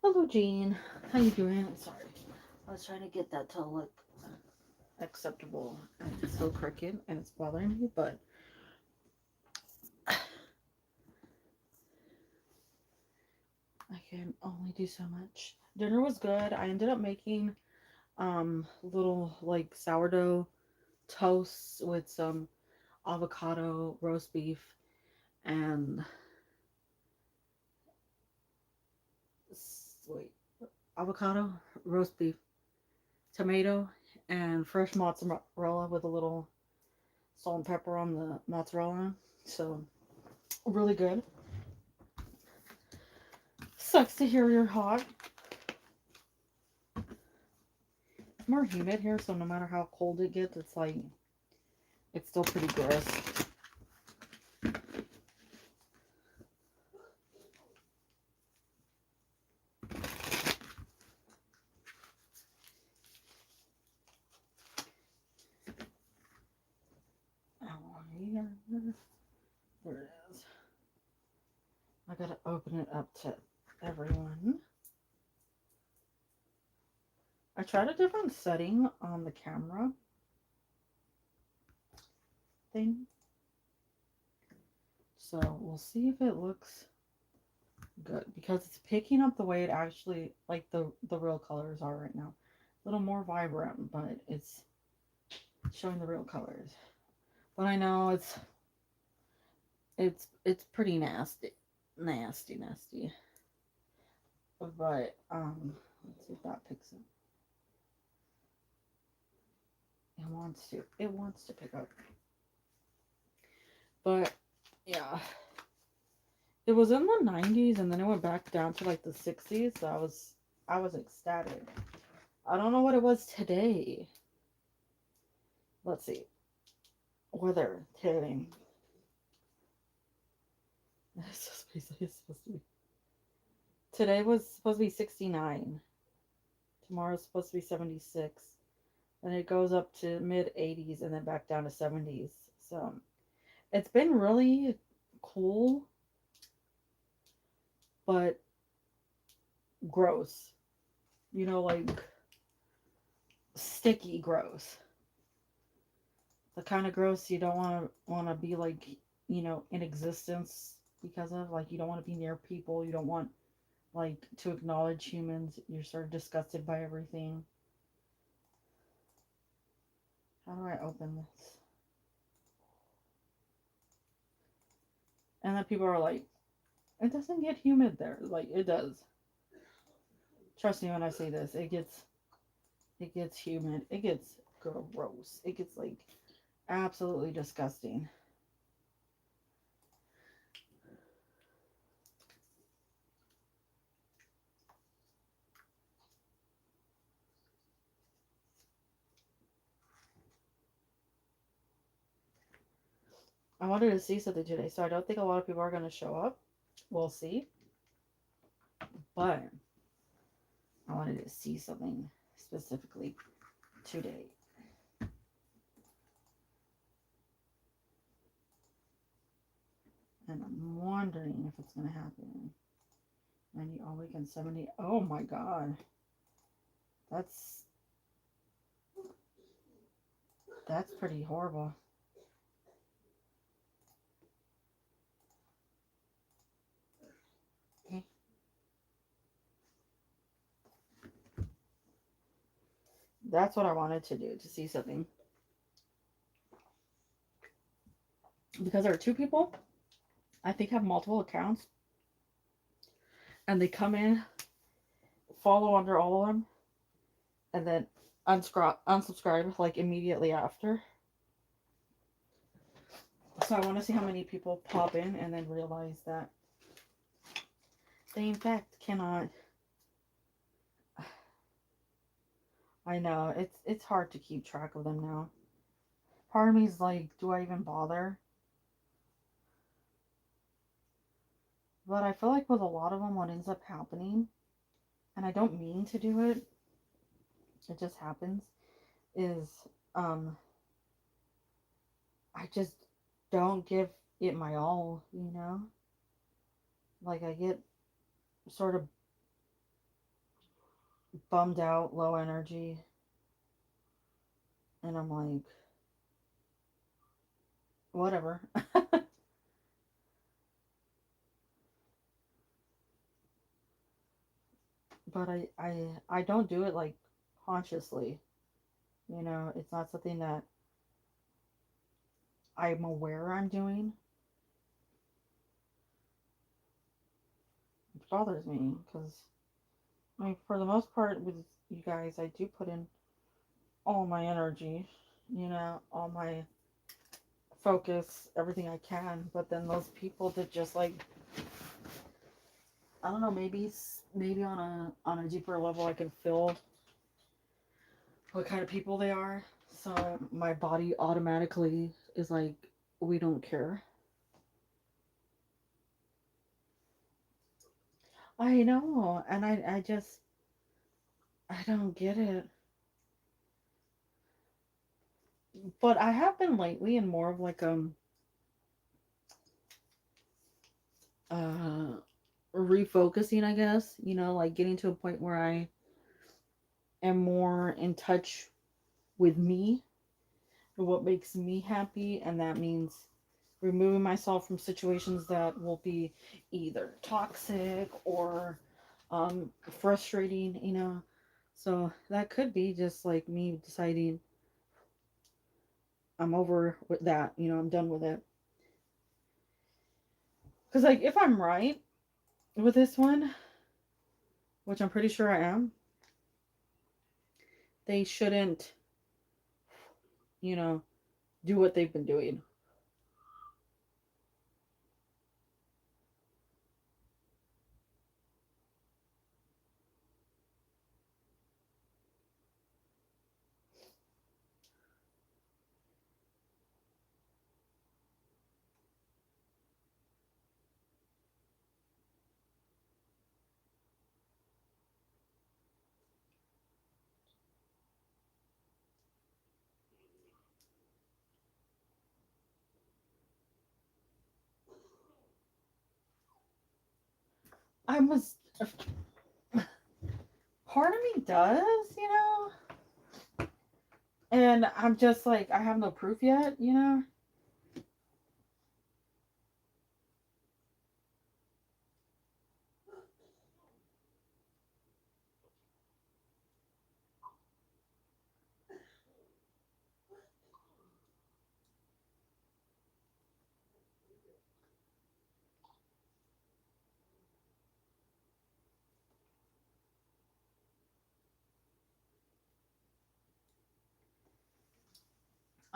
Hello, Jean. How you doing? Sorry, I was trying to get that to look acceptable, and it's so crooked, and it's bothering me. But I can only do so much. Dinner was good. I ended up making little like sourdough toasts with some avocado, roast beef, and wait, avocado, roast beef, tomato, and fresh mozzarella with a little salt and pepper on the mozzarella. So really good. Sucks to hear you're hot. It's more humid here, so no matter how cold it gets, it's like it's still pretty gross. Oh, yeah. There it is. I gotta open it up to everyone. I tried a different setting on the camera thing, so we'll see if it looks good because it's picking up the way it actually like the real colors are right now. A little more vibrant, but it's showing the real colors. But I know it's pretty nasty, nasty. But let's see if that picks up. It wants to pick up. But yeah, it was in the 90s and then it went back down to like the 60s. So I was ecstatic. I don't know what it was today. Let's see. Weather today. It's supposed to be. Today was supposed to be 69. Tomorrow's supposed to be 76. Then it goes up to mid 80s and then back down to 70s. So it's been really cool, but gross. Like sticky gross. The kind of gross you don't want to be like, in existence because of like you don't want to be near people. You don't want like to acknowledge humans. You're sort of disgusted by everything. How do I open this? And then people are like, it doesn't get humid there. Like it does. Trust me when I say this. It gets humid. It gets gross. It gets like absolutely disgusting. I wanted to see something today, so I don't think a lot of people are going to show up. We'll see. But I wanted to see something specifically today. And I'm wondering if it's going to happen. 90 all weekend, 70. Oh my god. That's that's pretty horrible. Okay. That's what I wanted to do, to see something. Because there are two people, I think, have multiple accounts. And they come in, follow under all of them, and then unsubscribe like immediately after. So I want to see how many people pop in and then realize that they in fact cannot. I know it's hard to keep track of them now. Part of me is like, do I even bother? But I feel like with a lot of them, what ends up happening, and I don't mean to do it, it just happens, is um I just don't give it my all. Like I get sort of bummed out, low energy, and I'm like, whatever. But I don't do it like consciously. You know, it's not something that I'm aware I'm doing. It bothers me because, I mean, for the most part, with you guys, I do put in all my energy, you know, all my focus, everything I can. But then those people that just like, I don't know, maybe on a deeper level, I can feel what kind of people they are. So my body automatically is like, we don't care. I know, and I just I don't get it. But I have been lately in more of like uh refocusing, I guess, you know, like getting to a point where I am more in touch with me, what makes me happy, and that means removing myself from situations that will be either toxic or frustrating, you know. So that could be just like me deciding I'm over with that, you know, I'm done with it. Because, like, if I'm right with this one, which I'm pretty sure I am, they shouldn't, you know, do what they've been doing. I was, part of me does, you know, and I'm just like, I have no proof yet, you know.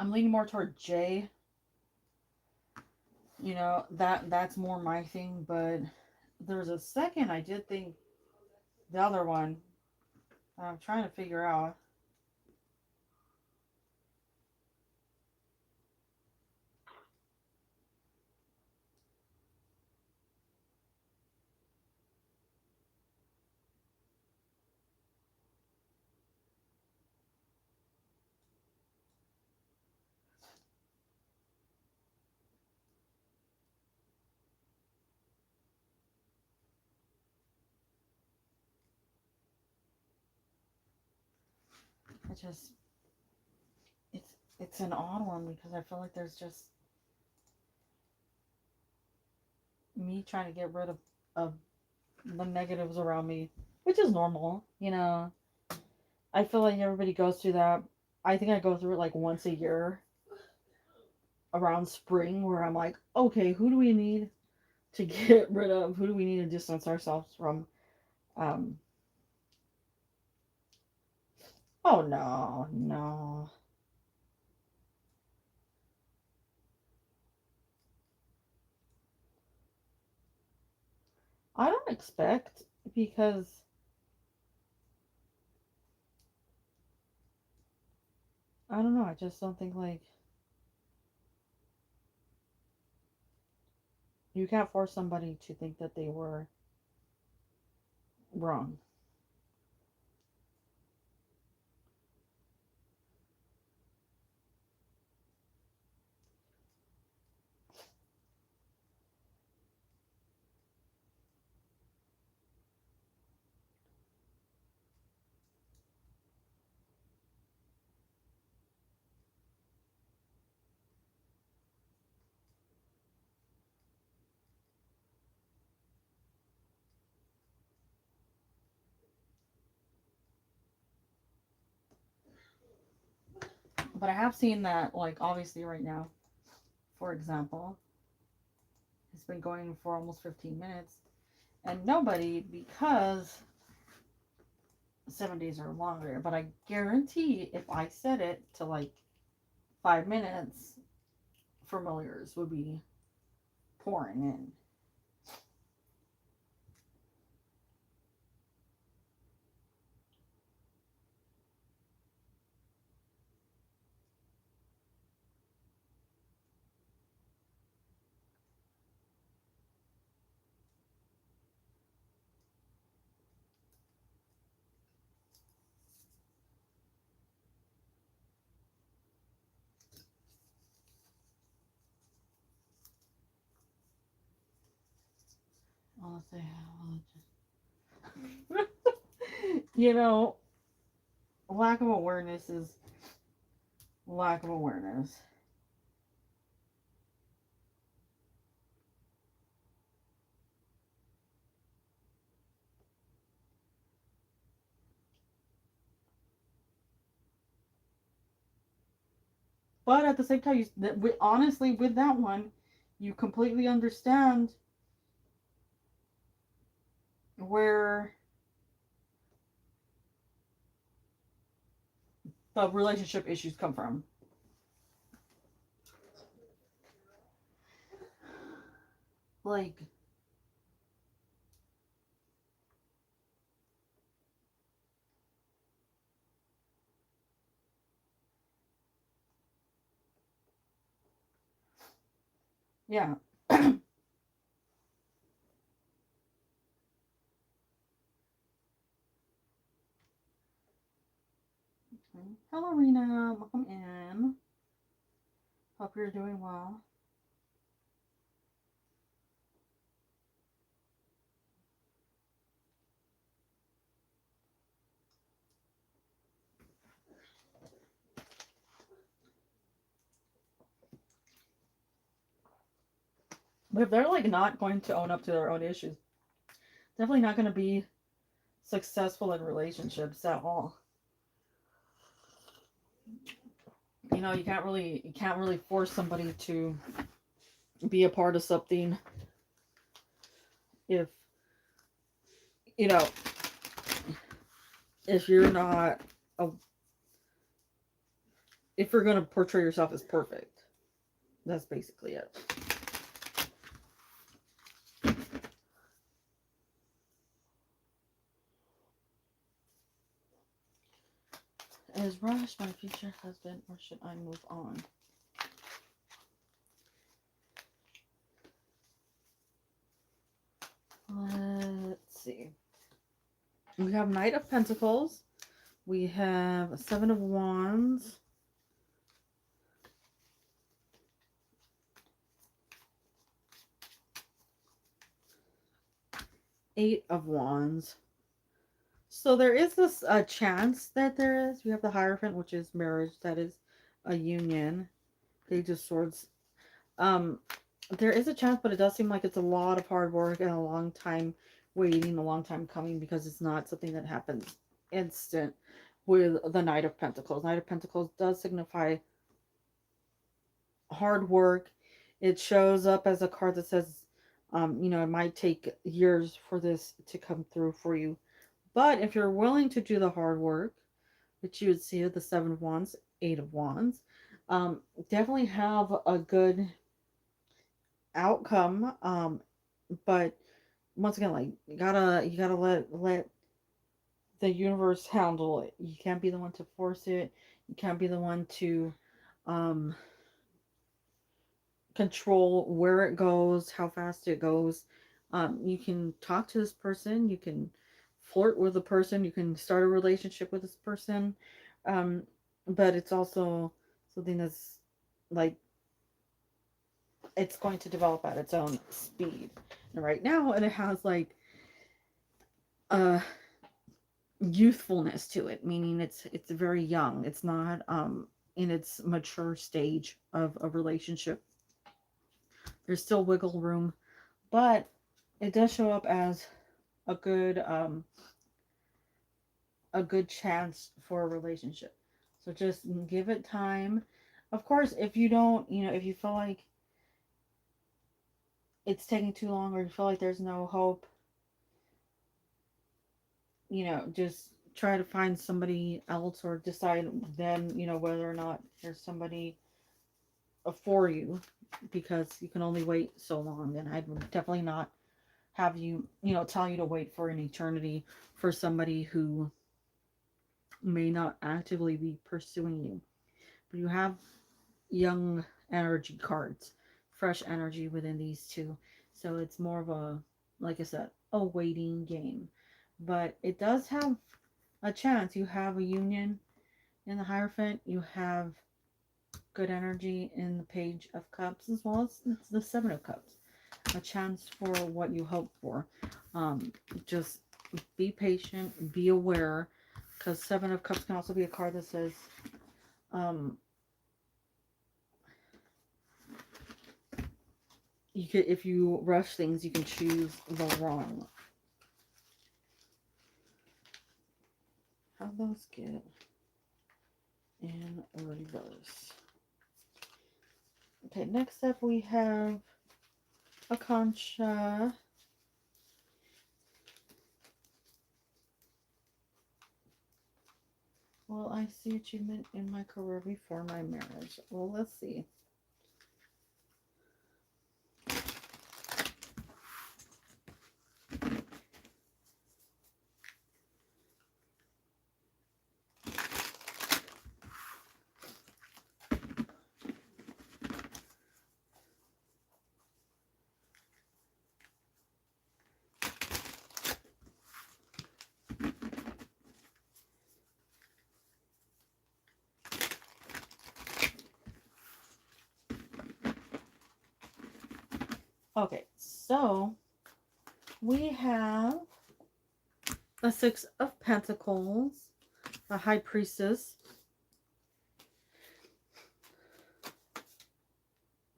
I'm leaning more toward J, you know, that's more my thing, but there's a second I did think the other one that I'm trying to figure out. I just, it's an odd one because I feel like there's just me trying to get rid of the negatives around me, which is normal, you know. I feel like everybody goes through that. I think I go through it like once a year around spring where I'm like, okay, who do we need to get rid of? Who do we need to distance ourselves from? Um, oh no, no. I don't expect because I don't know. I just don't think like you can't force somebody to think that they were wrong. But I have seen that, like, obviously right now, for example, it's been going for almost 15 minutes. And nobody, because 7 days or longer, but I guarantee if I set it to like 5 minutes, familiars would be pouring in. Unless they have you know, lack of awareness is lack of awareness. But at the same time, honestly, with that one, you completely understand where the relationship issues come from. Like, yeah. Hello, Rena. Welcome in. Hope you're doing well. But if they're like not going to own up to their own issues, definitely not going to be successful in relationships at all. You can't really force somebody to be a part of something if you know if you're not a, if you're going to portray yourself as perfect. That's basically it. Is Rush my future husband, or should I move on? Let's see. We have Knight of Pentacles. We have Seven of Wands. Eight of Wands. So there is this chance that there is. We have the Hierophant, which is marriage. That is a union. Page of Swords. Um, there is a chance, but it does seem like it's a lot of hard work and a long time waiting, a long time coming, because it's not something that happens instant with the Knight of Pentacles. Knight of Pentacles does signify hard work. It shows up as a card that says, it might take years for this to come through for you. But if you're willing to do the hard work, which you would see with the Seven of Wands, Eight of Wands, definitely have a good outcome. But once again, like you gotta let the universe handle it. You can't be the one to force it. You can't be the one to um control where it goes, how fast it goes. You can talk to this person, you can flirt with the person, you can start a relationship with this person, um, but it's also something that's like it's going to develop at its own speed. And right now, and it has like a youthfulness to it, meaning it's very young. It's not in its mature stage of a relationship. There's still wiggle room, but it does show up as a good chance for a relationship. So just give it time. Of course, if you don't, if you feel like it's taking too long or you feel like there's no hope, just try to find somebody else or decide then, whether or not there's somebody for you, because you can only wait so long. And I would definitely not have you, tell you to wait for an eternity for somebody who may not actively be pursuing you. But you have young energy cards, fresh energy within these two. So it's more of a, like I said, a waiting game. But it does have a chance. You have a union in the Hierophant. You have good energy in the Page of Cups, as well as the Seven of Cups. A chance for what you hope for. Just be patient, be aware, because Seven of Cups can also be a card that says, you could, if you rush things, you can choose the wrong. How those get in reverse. Okay, next up we have a Concha. Well, I see achievement in my career before my marriage. Well, let's see. Okay, so we have the Six of Pentacles, the High Priestess,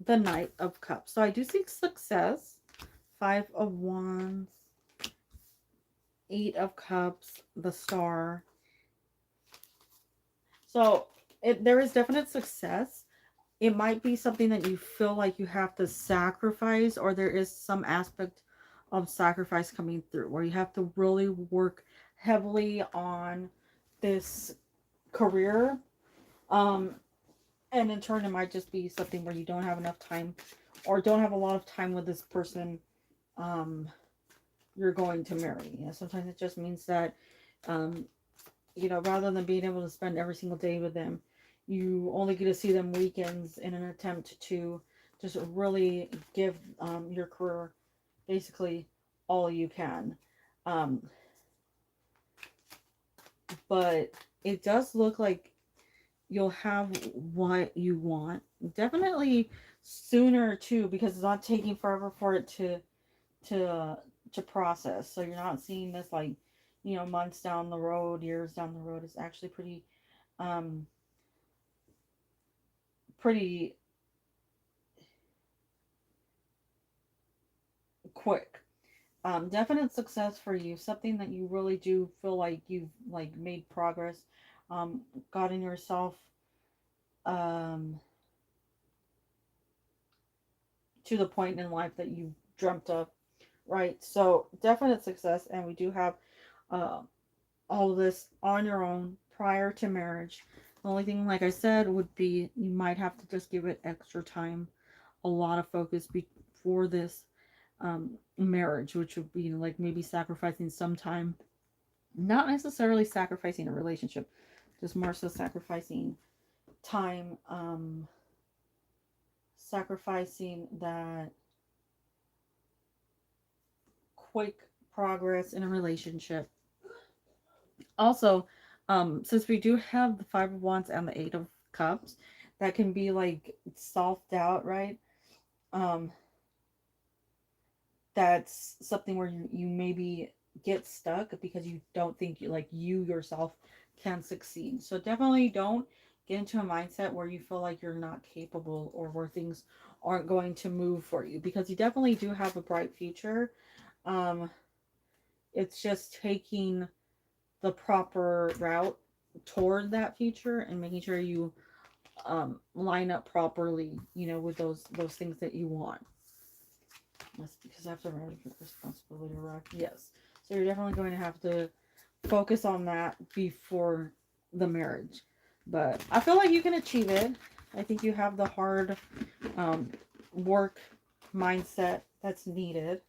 the Knight of Cups. So I do see success. Five of Wands, Eight of Cups, the Star. So there is definite success. It might be something that you feel like you have to sacrifice, or there is some aspect of sacrifice coming through where you have to really work heavily on this career. And in turn, it might just be something where you don't have enough time or don't have a lot of time with this person you're going to marry. Sometimes it just means that, rather than being able to spend every single day with them, you only get to see them weekends in an attempt to just really give your career basically all you can. But it does look like you'll have what you want. Definitely sooner too, because it's not taking forever for it to process. So you're not seeing this like, months down the road, years down the road. It's actually um pretty quick. Definite success for you. Something that you really do feel like you've like made progress, gotten yourself um to the point in life that you dreamt of, right? So definite success, and we do have uh, all of this on your own prior to marriage. The only thing, like I said, would be you might have to just give it extra time, a lot of focus before this marriage, which would be like maybe sacrificing some time, not necessarily sacrificing a relationship, just more so sacrificing time, sacrificing that quick progress in a relationship. Also, since we do have the Five of Wands and the Eight of Cups, that can be like self-doubt, right? Um, that's something where you maybe get stuck because you don't think you yourself can succeed. So definitely don't get into a mindset where you feel like you're not capable or where things aren't going to move for you, because you definitely do have a bright future. Um, it's just taking the proper route toward that future and making sure you line up properly, you know, with those things that you want. That's because after marriage with responsibility arrive. Yes. So you're definitely going to have to focus on that before the marriage. But I feel like you can achieve it. I think you have the hard um, work mindset that's needed.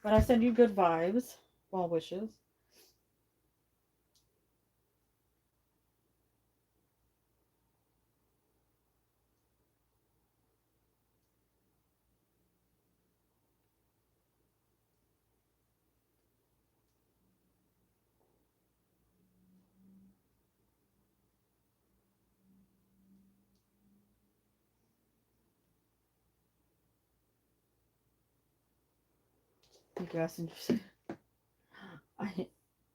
But I send you good vibes, well wishes. I guess, and you said, I,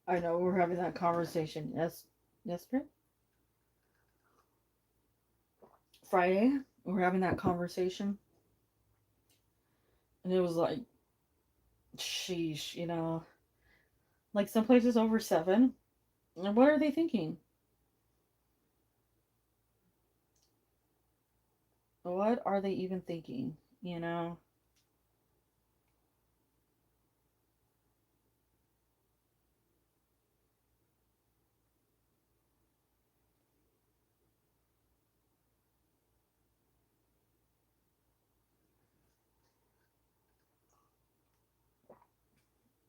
I know we're having that conversation. Yes, yesterday, Friday, we were having that conversation, and it was like, sheesh, you know, like some places over 7. And what are they thinking? What are they even thinking? You know,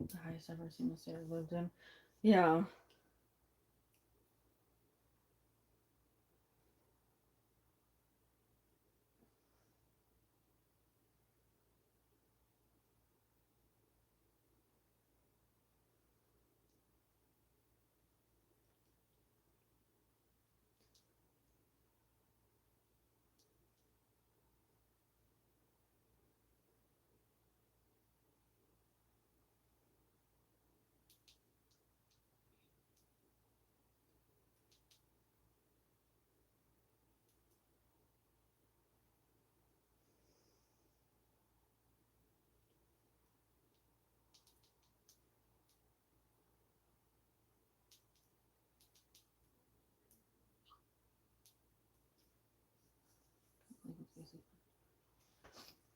the highest I've ever seen the state I lived in. Yeah,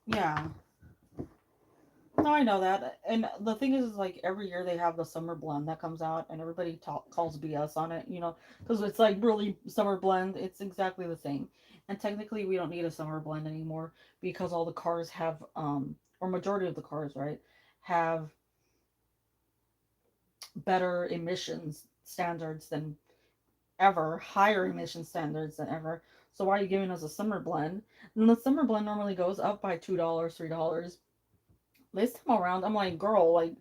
yeah. No, I know that. And the thing is, like, every year they have the summer blend that comes out, and everybody calls BS on it, you know, because it's like really summer blend. It's exactly the same. And technically, we don't need a summer blend anymore because all the cars have, or majority of the cars, right, have better emissions standards than ever, higher emission standards than ever. So why are you giving us a summer blend? And the summer blend normally goes up by $2, $3. This time around, I'm like, girl, like,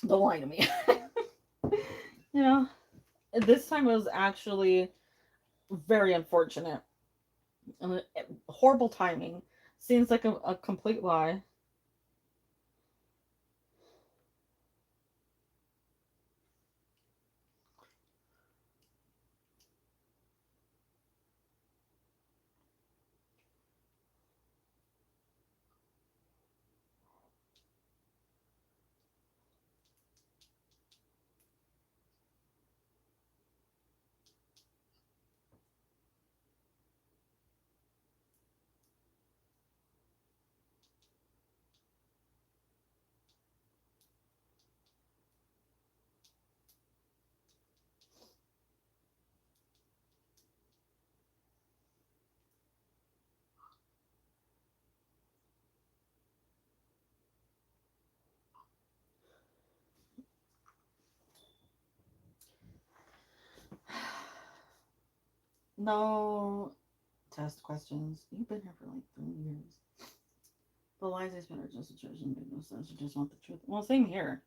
don't lie to me. You know, this time was actually very unfortunate. And horrible timing. Seems like a complete lie. No test questions. You've been here for like 3 years. The lies I spent are just a church and make no sense. You just want the truth. Well, same here.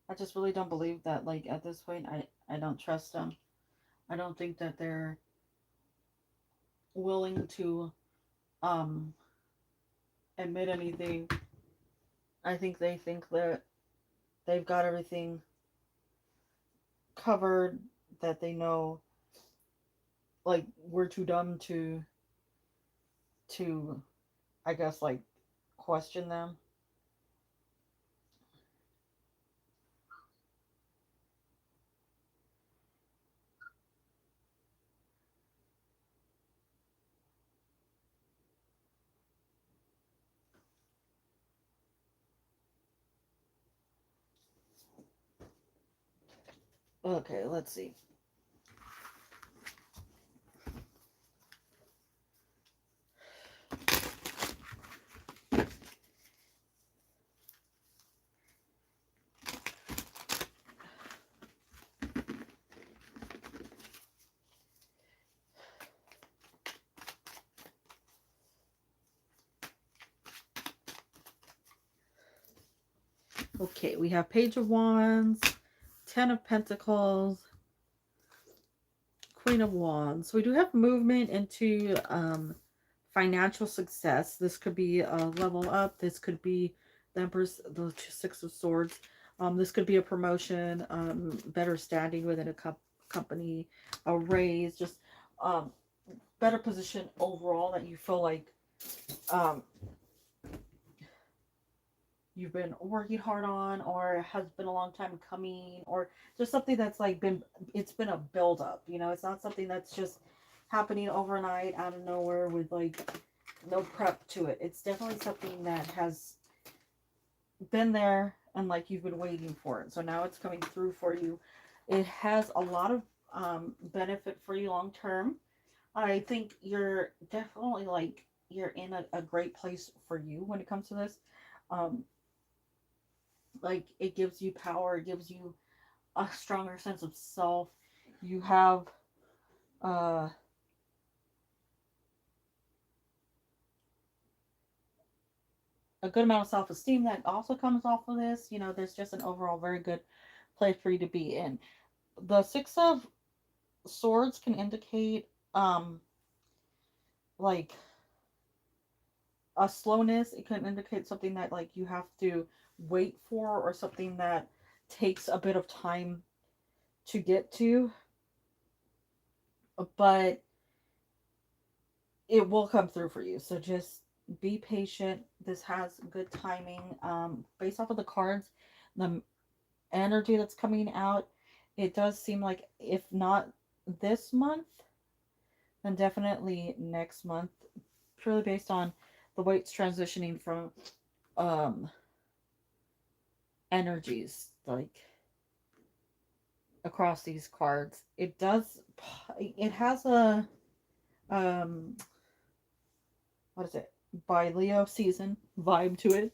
I just really don't believe that. Like at this point, I don't trust them. I don't think that they're willing to um admit anything. I think they think that they've got everything covered. That they know, like we're too dumb to to, I guess, like, question them. Okay, let's see. Okay, we have Page of Wands, Ten of Pentacles, Queen of Wands. So we do have movement into financial success. This could be a level up. This could be the Empress, the Six of Swords. This could be a promotion, better standing within a company, a raise, just better position overall that you feel like um, you've been working hard on, or has been a long time coming, or just something that's like it's been a build up, you know. It's not something that's just happening overnight out of nowhere with like no prep to it. It's definitely something that has been there and like you've been waiting for it. So now it's coming through for you. It has a lot of benefit for you long term. I think you're definitely like you're in a great place for you when it comes to this. Um, like it gives you power, it gives you a stronger sense of self. You have uh a good amount of self-esteem that also comes off of this. You know, there's just an overall very good place for you to be in. The Six of Swords can indicate like a slowness. It can indicate something that like you have to wait for, or something that takes a bit of time to get to, but it will come through for you. So just be patient. This has good timing. Based off of the cards, the energy that's coming out, it does seem like if not this month, then definitely next month, purely based on the way it's transitioning from um energies like across these cards. It has a um what is it, by Leo season vibe to it,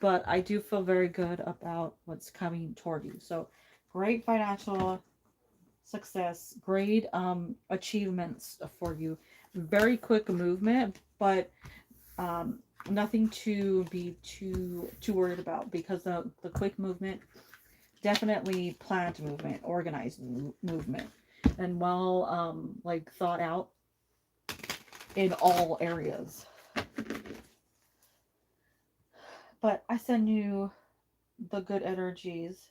but I do feel very good about what's coming toward you. So great financial success, great achievements for you, very quick movement, but um nothing to be too worried about, because the quick movement, definitely planned movement, organized movement, and well like thought out in all areas. But I send you the good energies.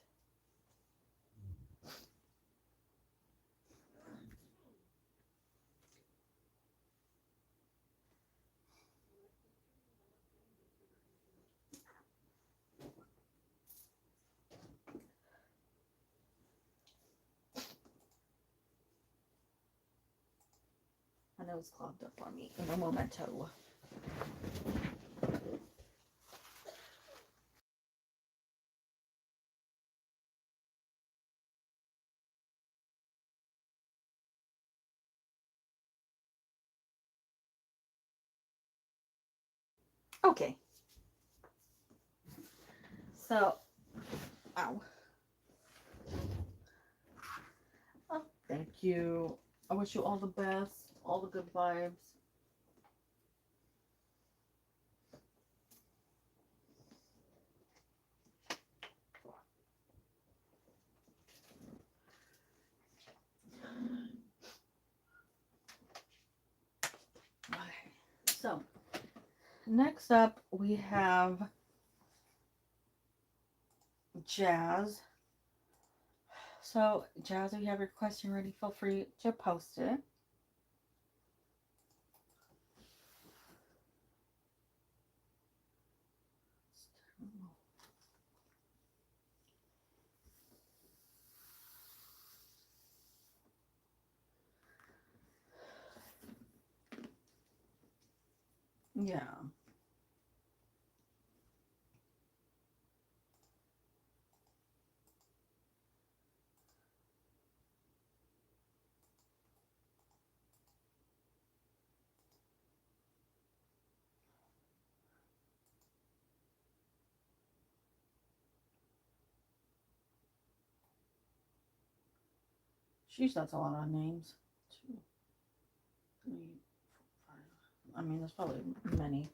I know it's clogged up on me in a memento. Okay, so, ow. Oh, thank you. I wish you all the best, all the good vibes. Okay, so next up we have Jazz. So, Jazz, if you have your question ready, feel free to post it. Yeah. Sheesh, that's a lot of names. Two, three, four, five. I mean, there's probably many.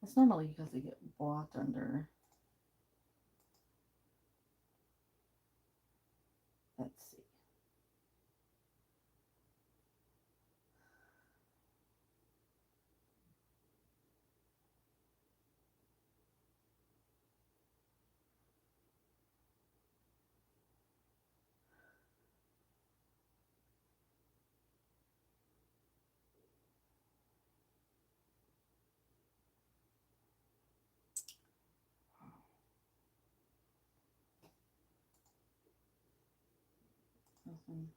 It's normally because they get blocked under. Let's see. Nothing.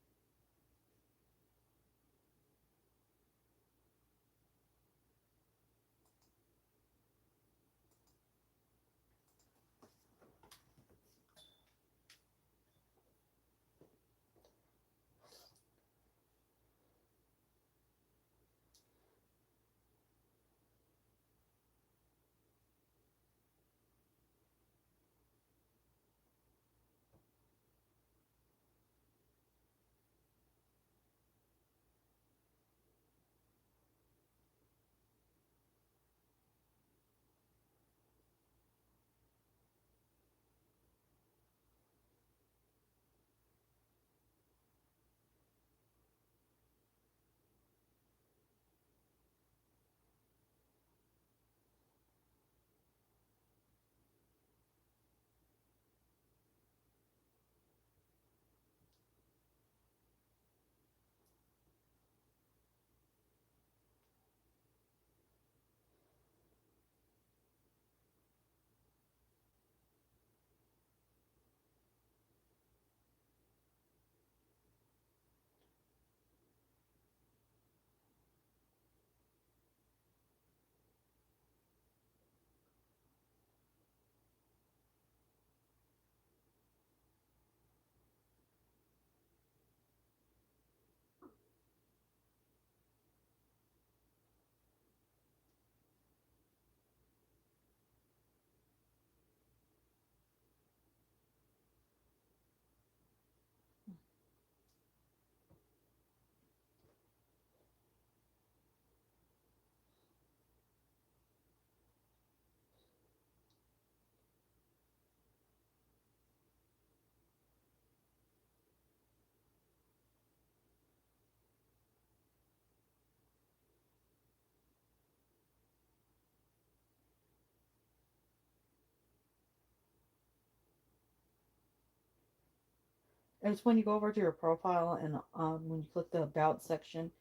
It's when you go over to your profile and when you click the about section,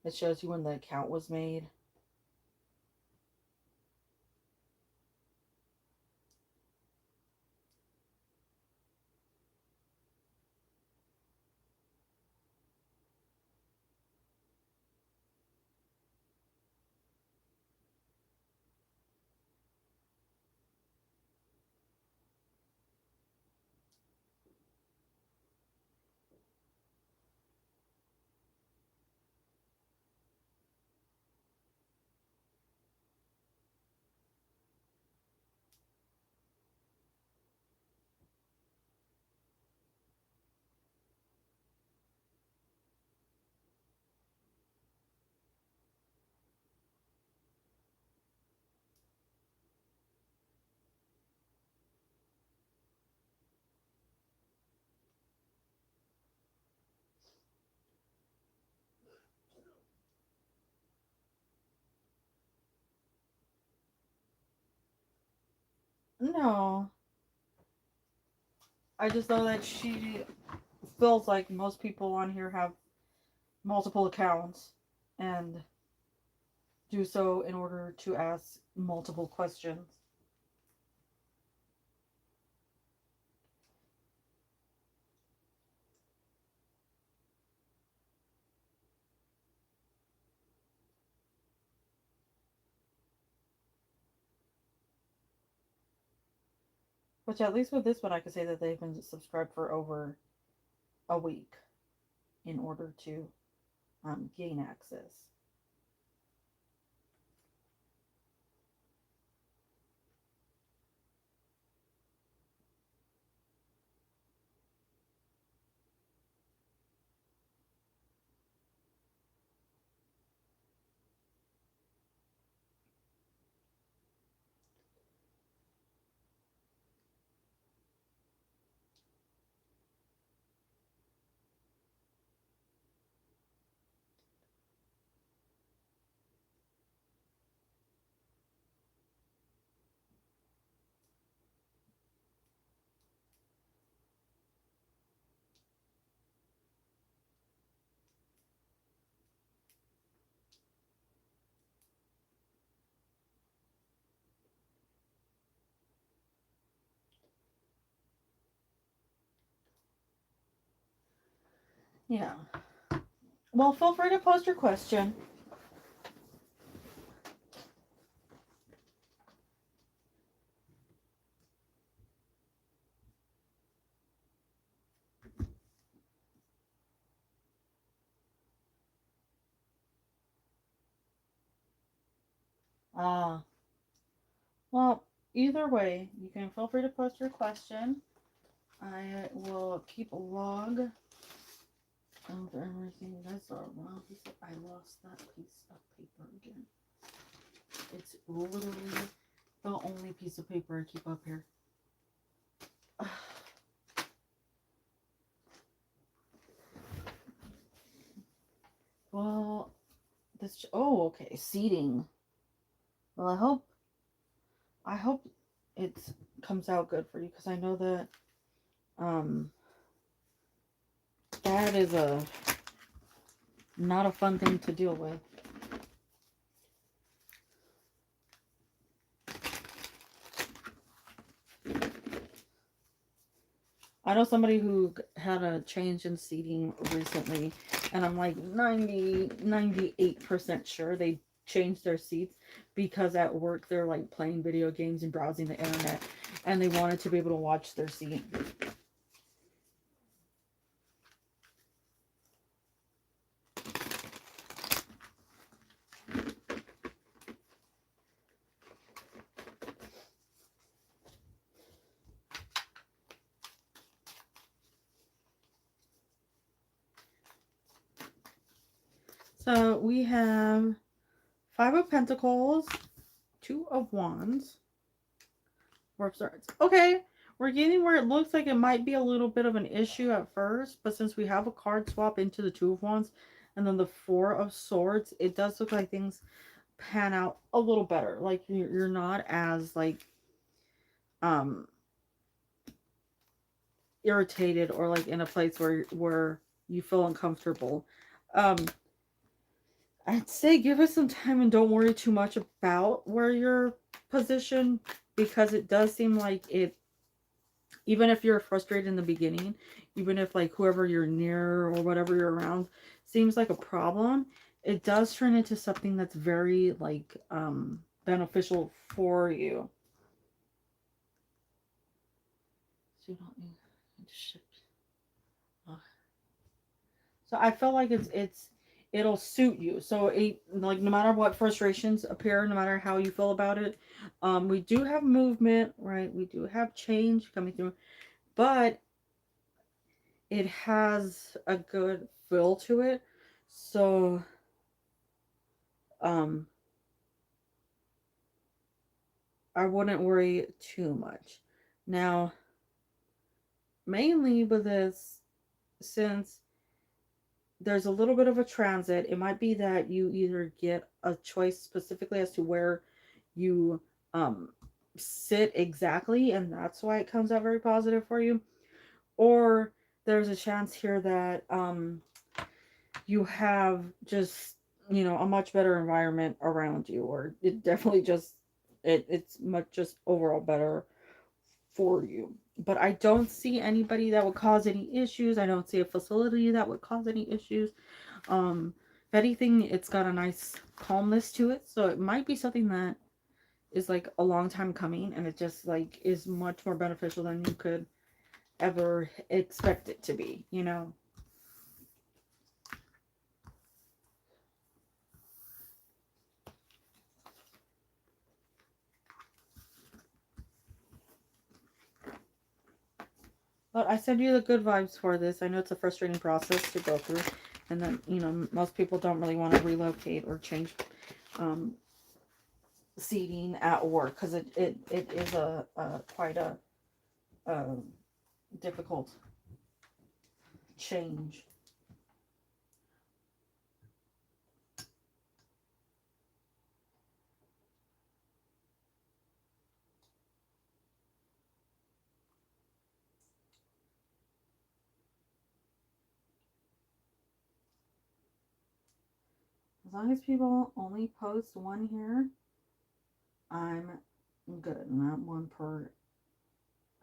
it shows you when the account was made. No, I just know that she feels like most people on here have multiple accounts and do so in order to ask multiple questions. Which at least with this one, I could say that they've been subscribed for over a week in order to gain access. Yeah. Well, feel free to post your question. Uh, well, either way, you can feel free to post your question. I will keep a log of everything. That's a wow. I lost that piece of paper again. It's literally the only piece of paper I keep up here. Well, this. Oh, okay. Seating. Well, I hope it comes out good for you because I know that um that is a not a fun thing to deal with. I know somebody who had a change in seating recently, and I'm like 98% sure they changed their seats because at work they're like playing video games and browsing the internet, and they wanted to be able to watch their seat. So we have 5 of Pentacles, 2 of Wands, 4 of Swords. Okay, we're getting where it looks like it might be a little bit of an issue at first, but since we have a card swap into the 2 of Wands and then the 4 of Swords, it does look like things pan out a little better. Like you're not as like um irritated or like in a place where you feel uncomfortable. Um I'd say give it some time and don't worry too much about where you're positioned because it does seem like it, even if you're frustrated in the beginning, even if like whoever you're near or whatever you're around seems like a problem, it does turn into something that's very like beneficial for you. So you don't need to shift. So I feel like it'll suit you. So it, like no matter what frustrations appear, no matter how you feel about it, we do have movement, right? We do have change coming through, but it has a good feel to it. So um I wouldn't worry too much. Now, mainly with this, since there's a little bit of a transit, it might be that you either get a choice specifically as to where you um sit exactly, and that's why it comes out very positive for you, or there's a chance here that you have just, you know, a much better environment around you, or it definitely just it's much just overall better for you. But I don't see anybody that would cause any issues. I don't see a facility that would cause any issues. If anything, it's got a nice calmness to it, so it might be something that is like a long time coming, and it just like is much more beneficial than you could ever expect it to be, you know? But I send you the good vibes for this. I know it's a frustrating process to go through, and then, you know, most people don't really want to relocate or change um, seating at work, because it is a quite a difficult change. As long as people only post one here, I'm good. Not one per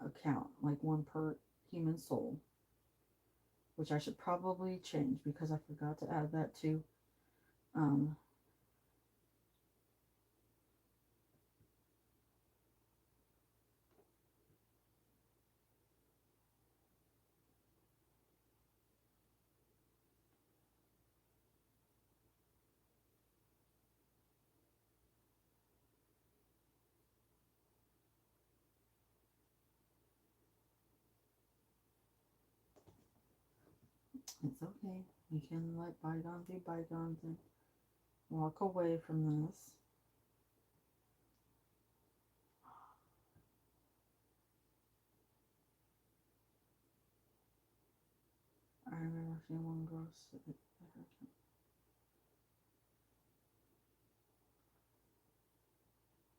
account, like one per human soul, which I should probably change because I forgot to add that to. Um, it's okay. We can let bygones be bygones and walk away from this. I remember seeing one girl sit at her.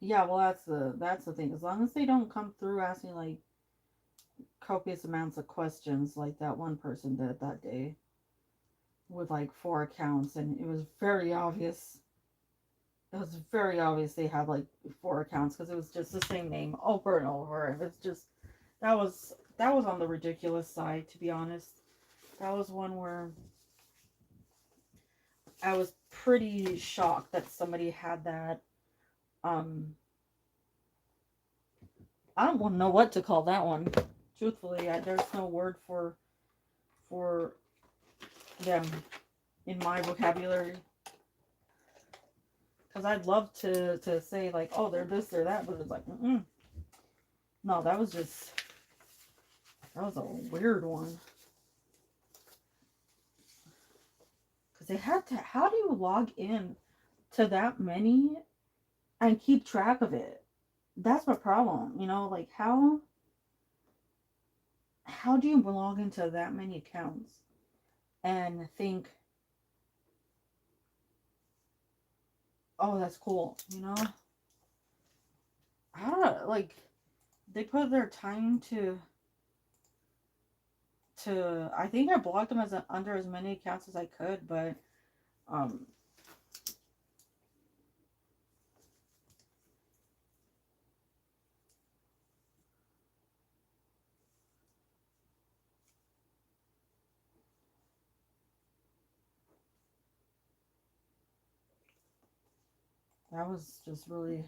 Yeah, well, that's the thing. As long as they don't come through asking like copious amounts of questions, like that one person did that day with like 4 accounts, and it was very obvious. It was very obvious they had like 4 accounts because it was just the same name over and over. It was just that was on the ridiculous side, to be honest. That was one where I was pretty shocked that somebody had that. Um, I don't want to know what to call that one. Truthfully, there's no word for them in my vocabulary. Because I'd love to say like, oh, they're this, they're that, but it's like, no, that was a weird one. Because they had to. How do you log in to that many and keep track of it? That's my problem. You know, like how do you log into that many accounts and think, oh, that's cool. You know, I don't know. Like they put their time to. I think I blocked them under as many accounts as I could, but um, that was just really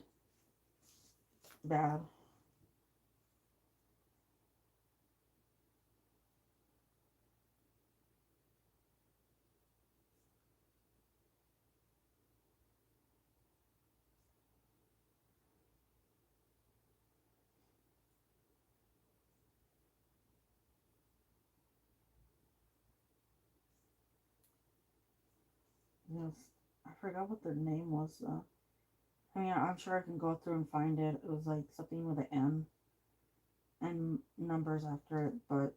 bad. Yes, I forgot what their name was. I mean, I'm sure I can go through and find it. It was like something with an M and numbers after it, but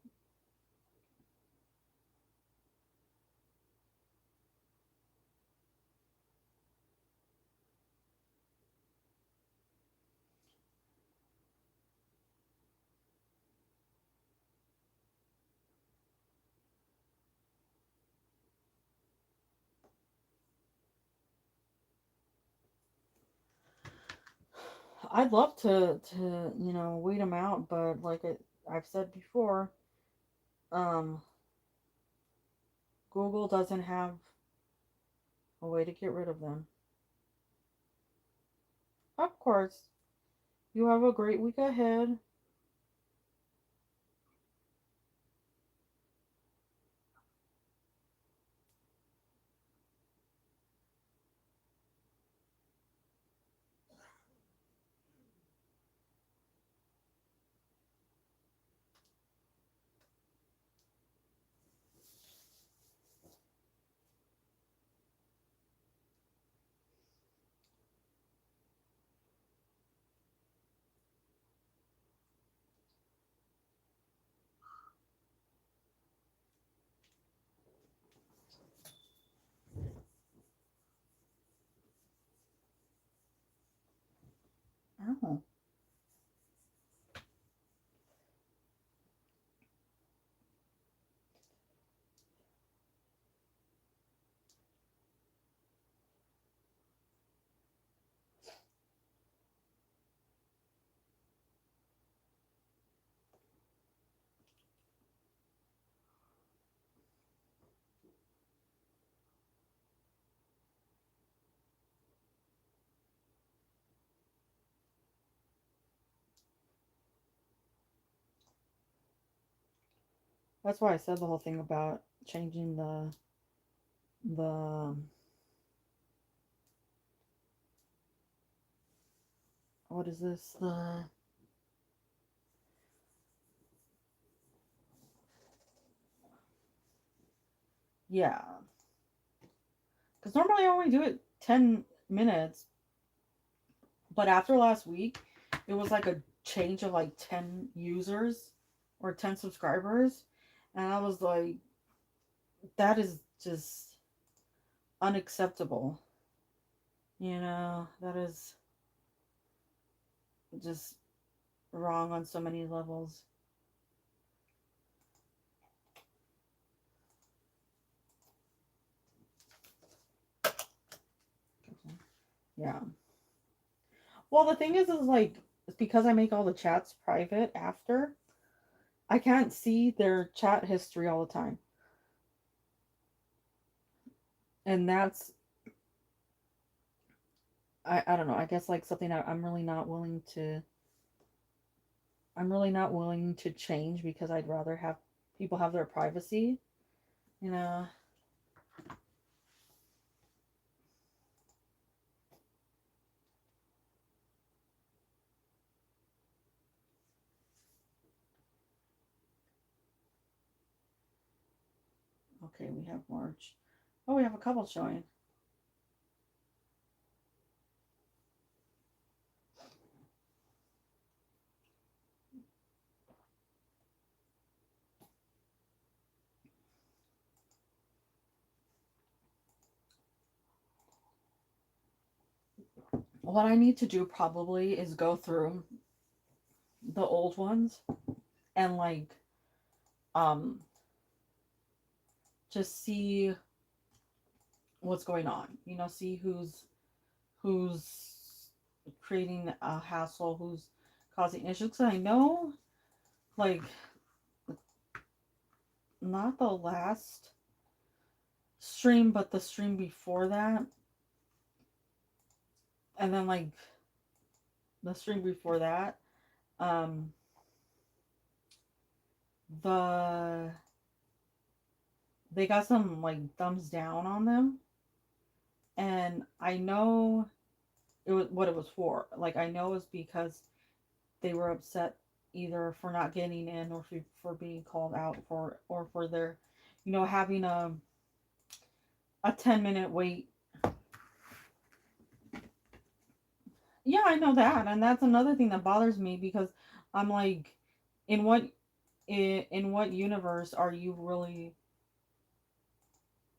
I'd love to weed them out, but like I've said before, um, Google doesn't have a way to get rid of them. Of course. You have a great week ahead. Oh. That's why I said the whole thing about changing the what is this? The yeah. Because normally I only do it 10 minutes, but after last week, it was like a change of like 10 users or 10 subscribers, and I was like, that is just unacceptable. That is just wrong on so many levels. Yeah. Well, the thing is like, because I make all the chats private after, I can't see their chat history all the time. And that's, I don't know, I guess like something I'm really not willing to, change because I'd rather have people have their privacy, you know. Okay, we have March. Oh, we have a couple showing. What I need to do probably is go through the old ones and like um just see what's going on. See who's creating a hassle, who's causing issues. 'Cause I know, like, not the last stream, but the stream before that, and then like the stream before that, um, the they got some like thumbs down on them, and I know it was what it was for. Like, I know it's because they were upset either for not getting in or for being called out for or for their having a 10-minute wait. Yeah, I know that, and that's another thing that bothers me because I'm like, in what in what universe are you really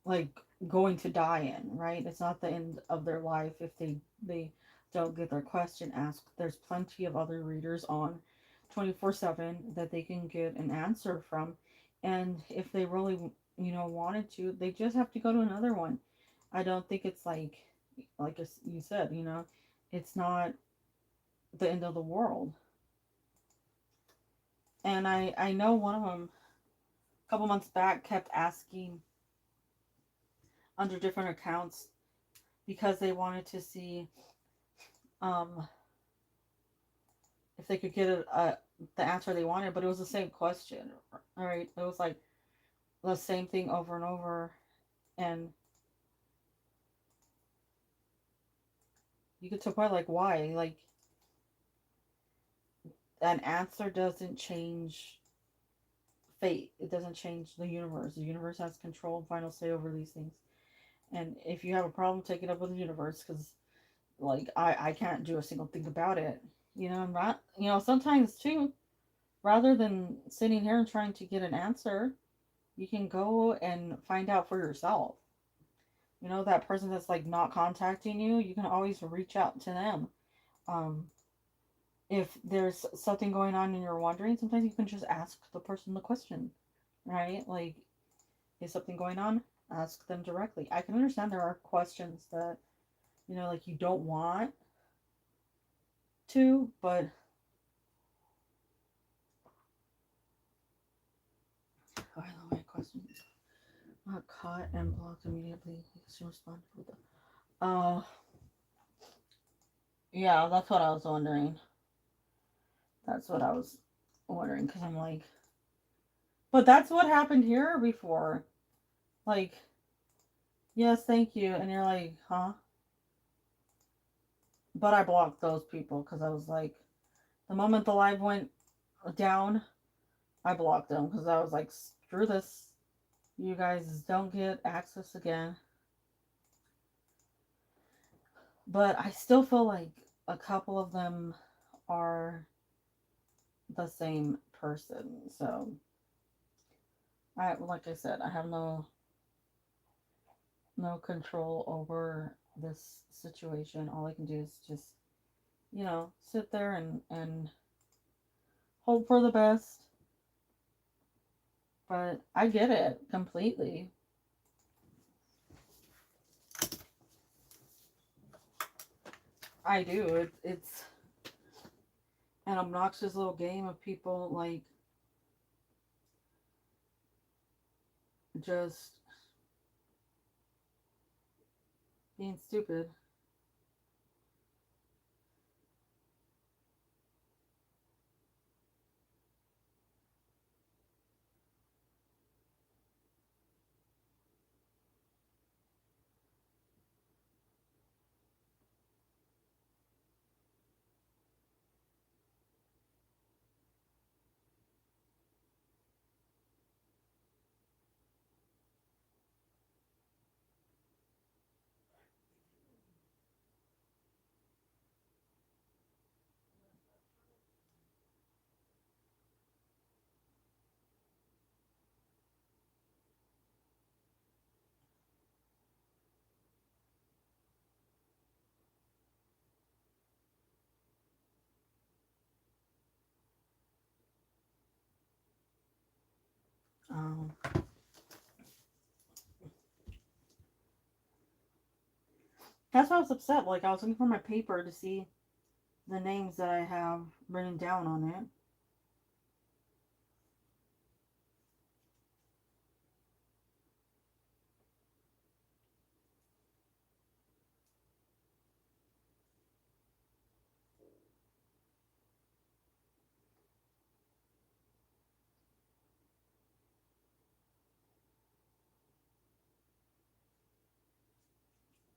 like going to die in, right? It's not the end of their life if they don't get their question asked. There's plenty of other readers on 24/7 that they can get an answer from, and if they really wanted to, they just have to go to another one. I don't think it's like you said, it's not the end of the world. And I know one of them a couple months back kept asking under different accounts because they wanted to see um, if they could get the answer they wanted, but it was the same question. All right, it was like the same thing over and over, and you get to a point like, why? Like, an answer doesn't change fate. It doesn't change the universe. The universe has control and final say over these things. And if you have a problem, take it up with the universe, because like I can't do a single thing about it. Not, sometimes too, rather than sitting here and trying to get an answer, you can go and find out for yourself. That person that's like not contacting you, you can always reach out to them. Um, if there's something going on and you're wondering, sometimes you can just ask the person the question, right? Like, is something going on? Ask them directly. I can understand there are questions that, like you don't want to, but oh, I love my questions. Caught and blocked immediately because she responded with it. Yeah, that's what I was wondering. That's what I was wondering, because I'm like, but that's what happened here before. Like, yes, thank you. And you're like, huh? But I blocked those people because I was like, the moment the live went down, I blocked them because I was like, screw this. You guys don't get access again. But I still feel like a couple of them are the same person. So, like I said, I have no control over this situation. All I can do is just, sit there and hope for the best. But I get it completely. I do. It's an obnoxious little game of people like just being stupid. Um, that's why I was upset. Like, I was looking for my paper to see the names that I have written down on it.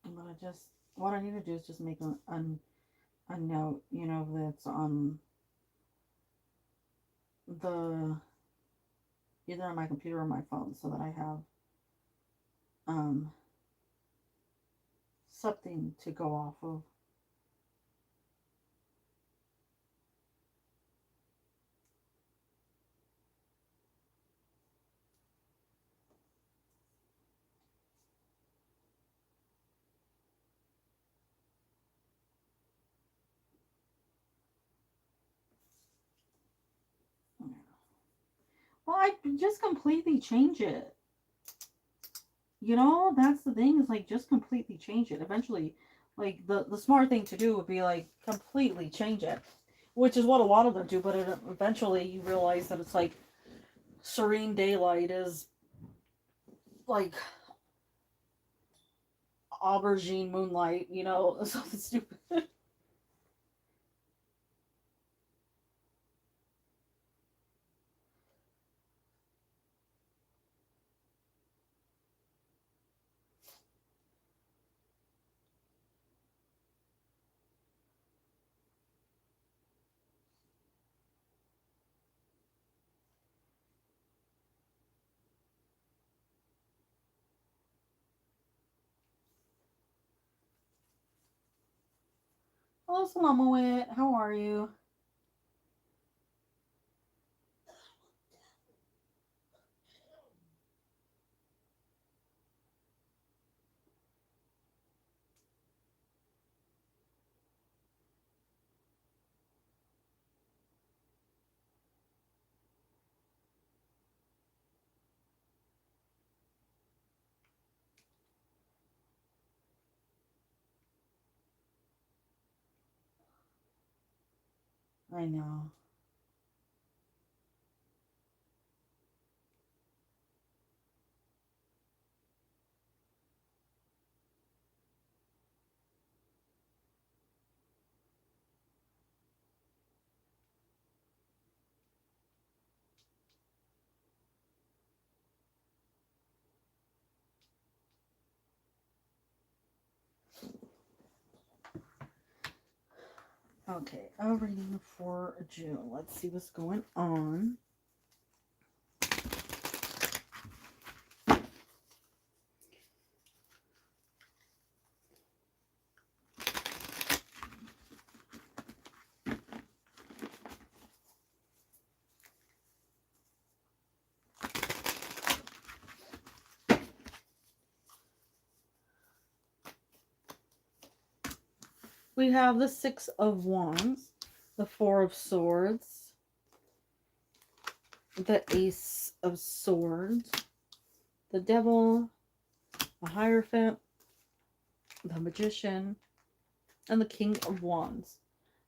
But what I need to do is just make a note, that's on the, either on my computer or my phone, so that I have um something to go off of. Well, I just completely change it. That's the thing, is like, just completely change it. Eventually, like, the smart thing to do would be like completely change it, which is what a lot of them do. But eventually, you realize that it's like serene daylight is like aubergine moonlight, something stupid. Hello, Salama. How are you? I know. Okay, a reading for June. Let's see what's going on. We have the Six of Wands, the Four of Swords, the Ace of Swords, the Devil, the Hierophant, the Magician, and the King of Wands.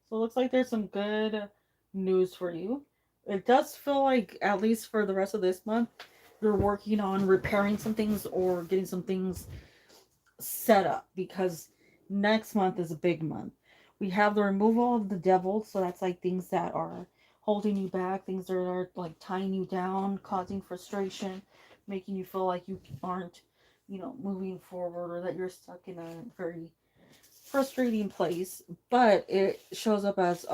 So it looks like there's some good news for you. It does feel like, at least for the rest of this month, you're working on repairing some things or getting some things set up, because next month is a big month. We have the removal of the devil, so that's like things that are holding you back, things that are like tying you down, causing frustration, making you feel like you aren't, moving forward, or that you're stuck in a very frustrating place. But it shows up as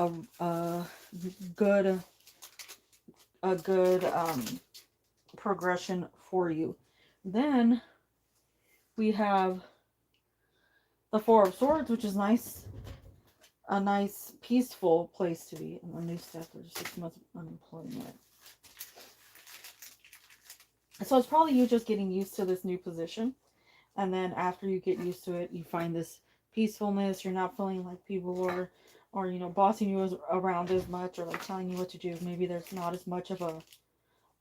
good a good progression for you. Then we have the Four of Swords, which is nice. A nice, peaceful place to be. And a new step for 6 months of unemployment. So it's probably you just getting used to this new position. And then after you get used to it, you find this peacefulness. You're not feeling like people are bossing you around as much, or like telling you what to do. Maybe there's not as much of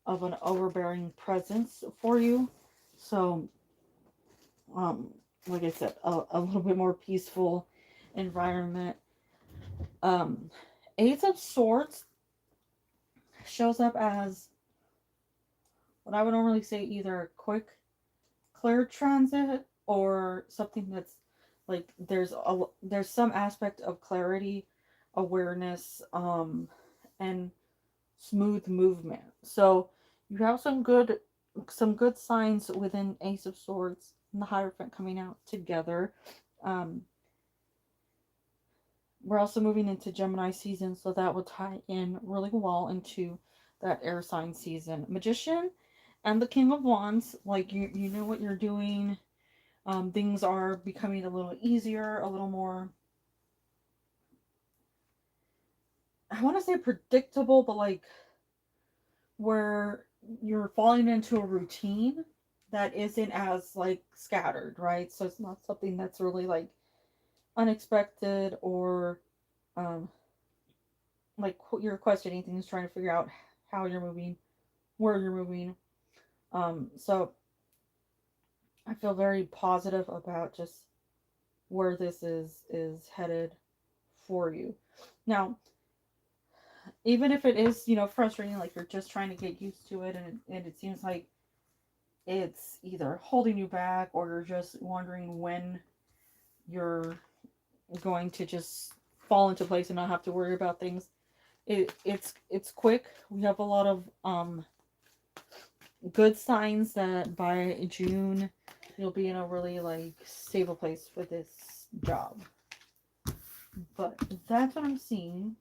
an overbearing presence for you. So, like I said, a little bit more peaceful environment. Ace of Swords shows up as what I would normally say either a quick, clear transit, or something that's like there's some aspect of clarity, awareness, and smooth movement. So you have some good signs within Ace of Swords and the Hierophant coming out together. Um, we're also moving into Gemini season, so that will tie in really well into that air sign season. Magician and the King of Wands, like you know what you're doing. Things are becoming a little easier, a little more, I want to say predictable, but like where you're falling into a routine that isn't as like scattered, right? So it's not something that's really like unexpected, or um like you're questioning things, trying to figure out how you're moving, where you're moving. So I feel very positive about just where this is headed for you. Now, even if it is, frustrating, like you're just trying to get used to it, and it seems like it's either holding you back, or you're just wondering when you're going to just fall into place and not have to worry about things. It's quick. We have a lot of good signs that by June you'll be in a really like stable place for this job. But that's what I'm seeing.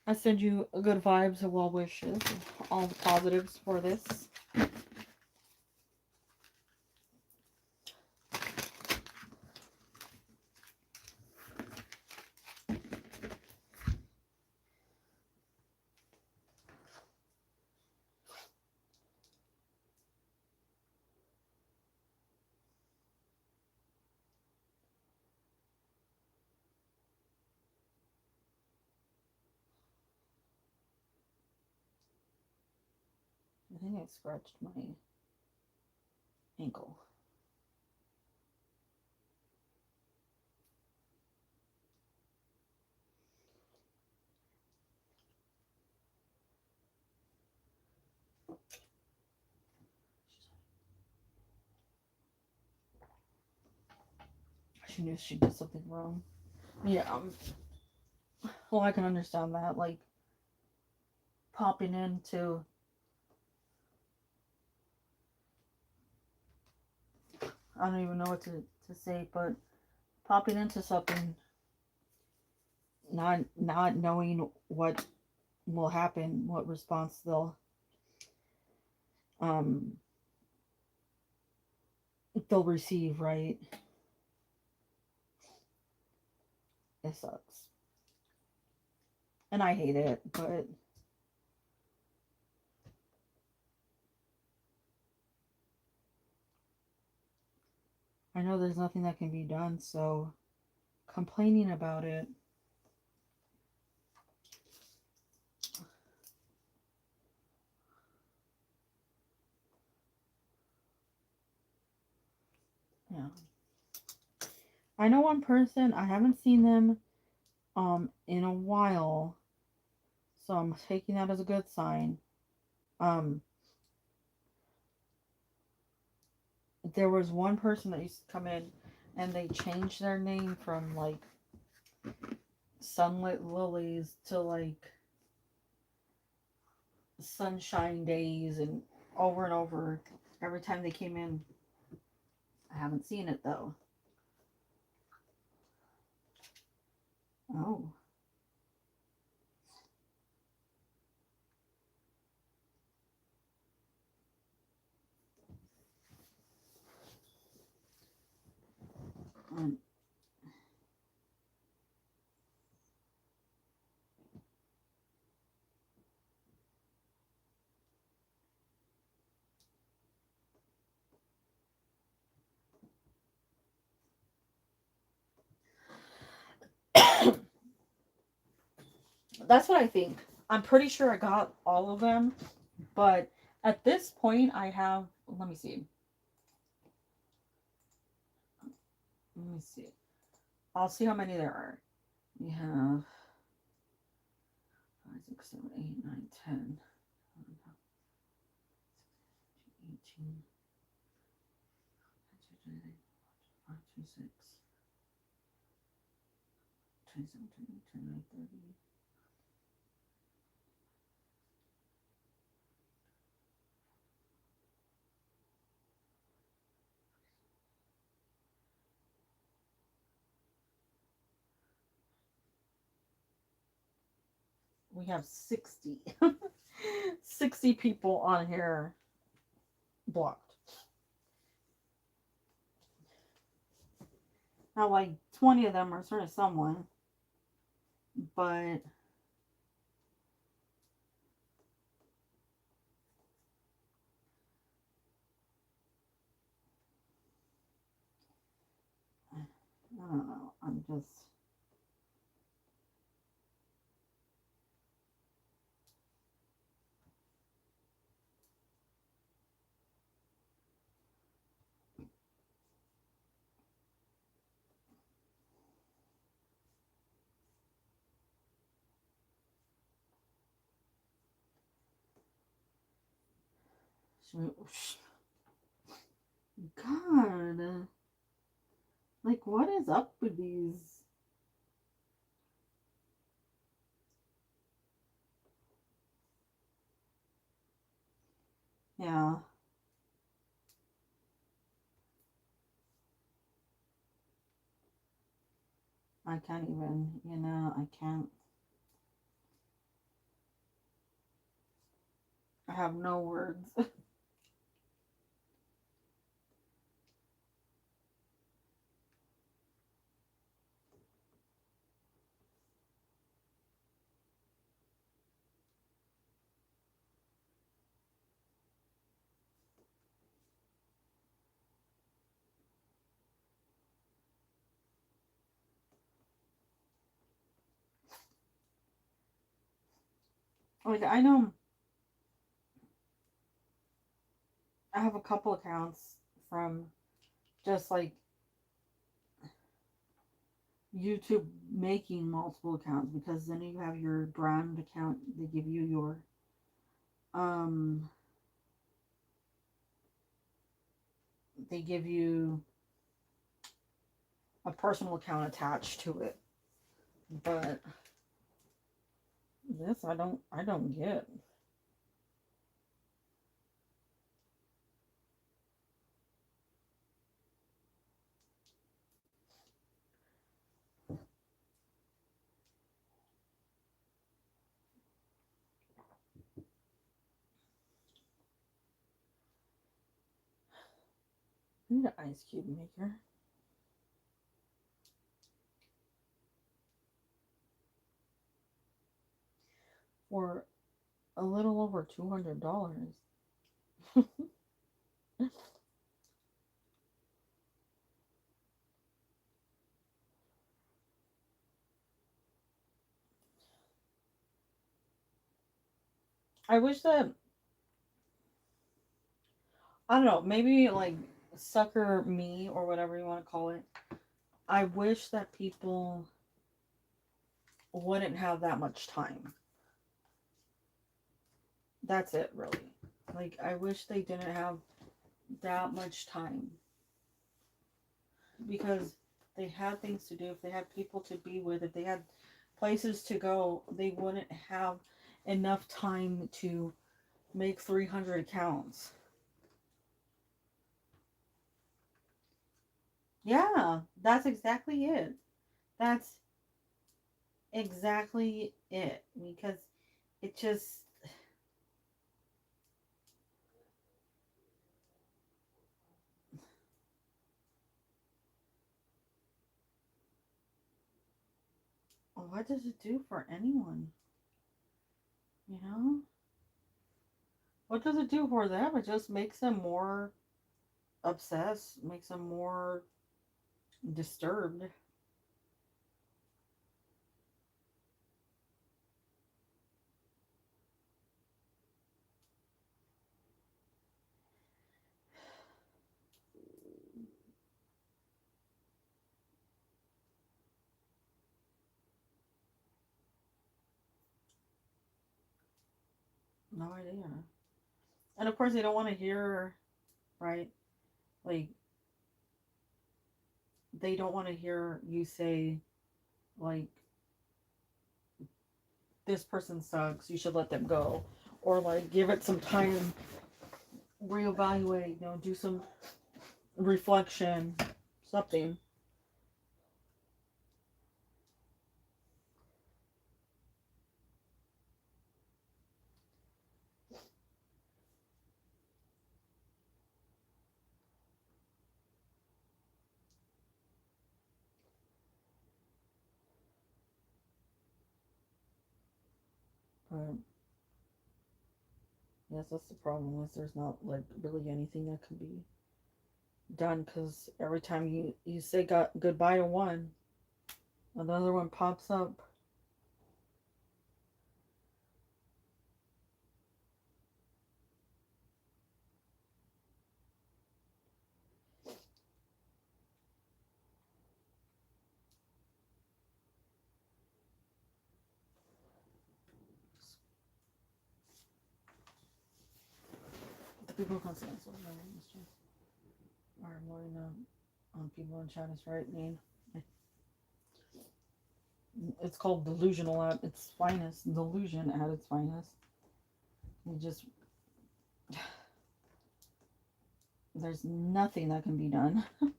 I send you good vibes and well wishes, all the positives for this. I think I scratched my ankle. She knew she did something wrong. Yeah, well, I can understand that. Like, popping into, I don't even know what to say, but popping into something, not knowing what will happen, what response um they'll receive, right? It sucks. And I hate it, but I know there's nothing that can be done, so complaining about it, yeah. I know one person, I haven't seen them in a while, so I'm taking that as a good sign. Um there was one person that used to come in and they changed their name from like Sunlit Lilies to like Sunshine Days, and over every time they came in. I haven't seen it though. Oh. Um, that's what I think. I'm pretty sure I got all of them, but at this point I have, let me see. Let me see. I'll see how many there are. We have 5, 6, 7, 8, 9, 10, 18, 5, 2, 6, 27, 28, 29, 30. We have 60. 60 people on here blocked. Now, like 20 of them are sort of someone, but I don't know. I'm just. God. Like, what is up with these? Yeah. I can't even, I can't. I have no words. Like, I know I have a couple accounts from just like YouTube making multiple accounts, because then you have your brand account. They give you your um they give you a personal account attached to it. But this I don't get. I need an ice cube maker for a little over $200. I wish that, I don't know, maybe like sucker me or whatever you want to call it. I wish that people wouldn't have that much time. That's it, really. Like, I wish they didn't have that much time, because they had things to do. If they had people to be with, if they had places to go, they wouldn't have enough time to make 300 accounts. Yeah, that's exactly it. That's exactly it. Because it just, what does it do for anyone? You know? What does it do for them? It just makes them more obsessed, makes them more disturbed. No idea. And of course, they don't want to hear, right? Like, they don't want to hear you say, like, this person sucks, you should let them go. Or, like, give it some time, reevaluate, do some reflection, something. But, yes, that's the problem, is there's not, like, really anything that can be done, because every time you say goodbye to one, another one pops up. The people who constantly are annoying on people in chat is right mean. It's called delusional at its finest, delusion at its finest. You just, there's nothing that can be done, because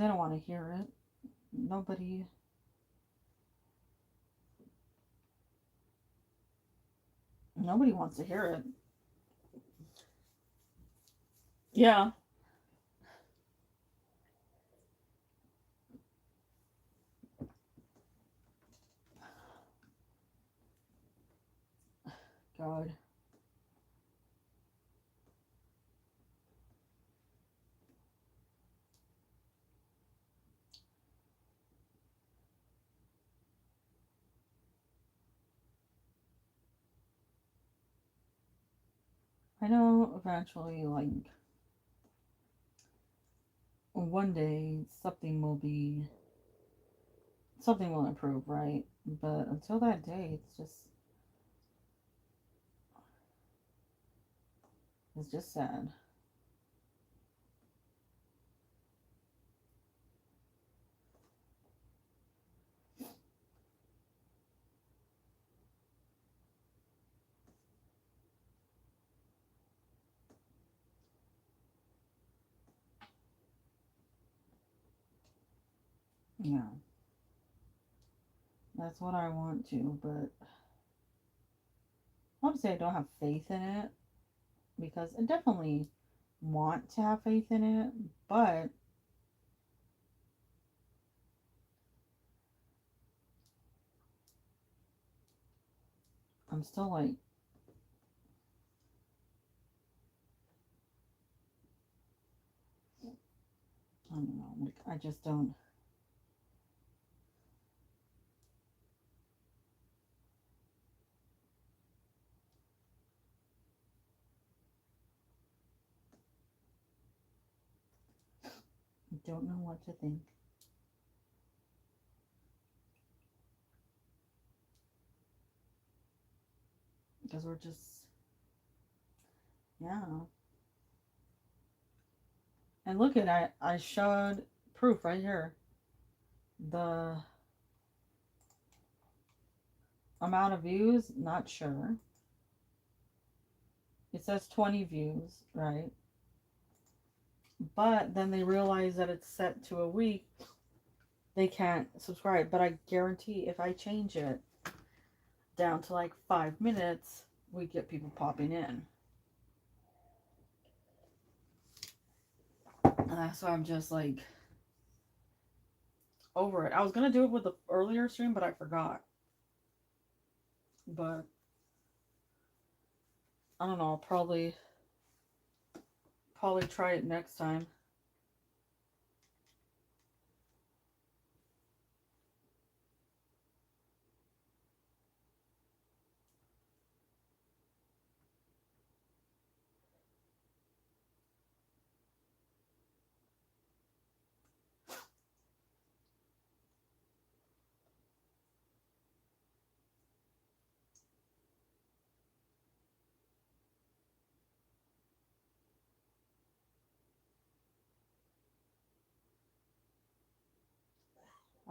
I don't want to hear it. Nobody, nobody wants to hear it. Yeah, God. I know eventually, like, one day something will improve, right? But until that day, it's just sad. Yeah, that's what I want to, but I want to say I don't have faith in it because I definitely want to have faith in it, but I'm still like, I don't know, like, I just don't know what to think because we're just, yeah. And look at I showed proof right here. The amount of views, not sure. It says 20 views, right? But then they realize that it's set to a week, they can't subscribe. But I guarantee if I change it down to like 5 minutes, we get people popping in. So I'm just like over it. I was gonna do it with the earlier stream, but I forgot. But I don't know. Probably try it next time.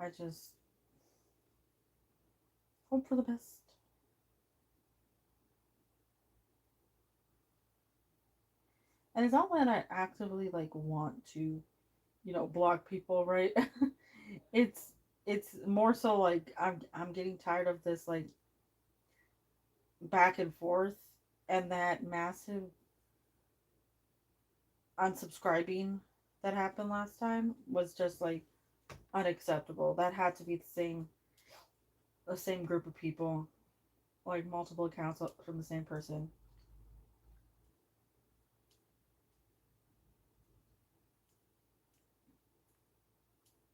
I just hope for the best. And it's not that I actively like want to, block people, right? it's it's more so like I'm getting tired of this like back and forth, and that massive unsubscribing that happened last time was just like unacceptable. That had to be the same group of people, like multiple accounts from the same person.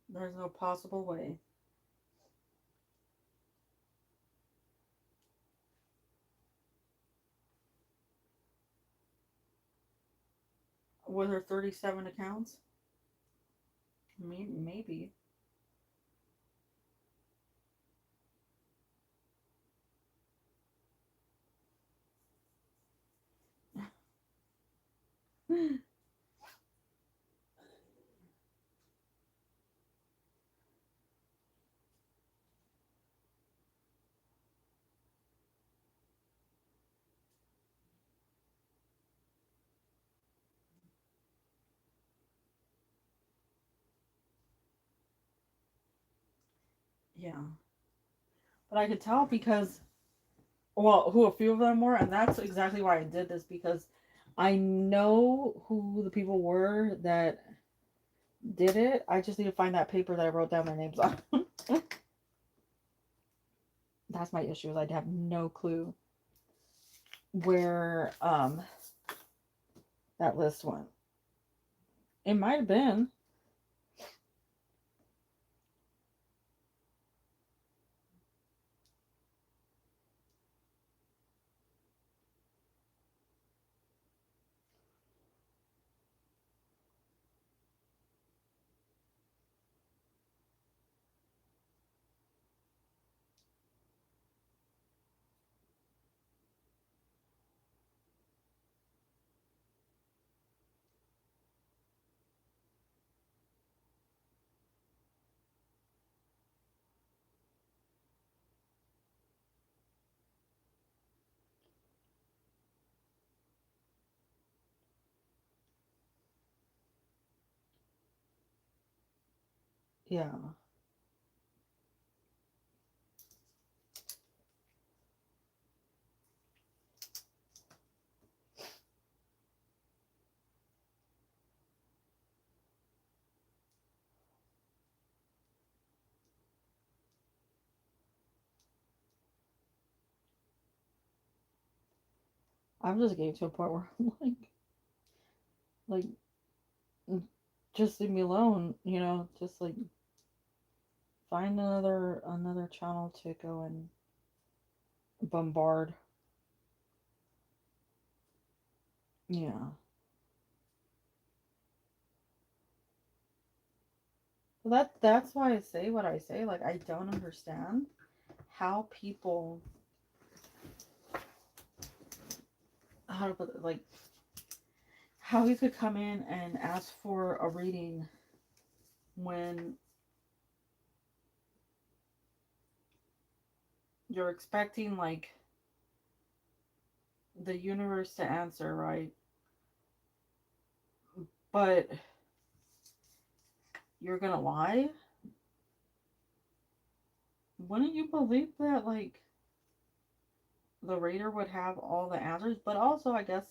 There's no possible way. With her 37 accounts? Maybe. Yeah. But I could tell because, well, who a few of them were, and that's exactly why I did this because I know who the people were that did it. I just need to find that paper that I wrote down their names on. That's my issue. Is I have no clue where that list went. It might have been. Yeah. I'm just getting to a point where I'm like, just leave me alone, you know, just like find another channel to go and bombard. Yeah. Well, that's why I say what I say. Like, I don't understand how people, how to put it, like, how he could come in and ask for a reading when you're expecting like the universe to answer, right? But you're gonna lie? Wouldn't you believe that like the reader would have all the answers? But also, I guess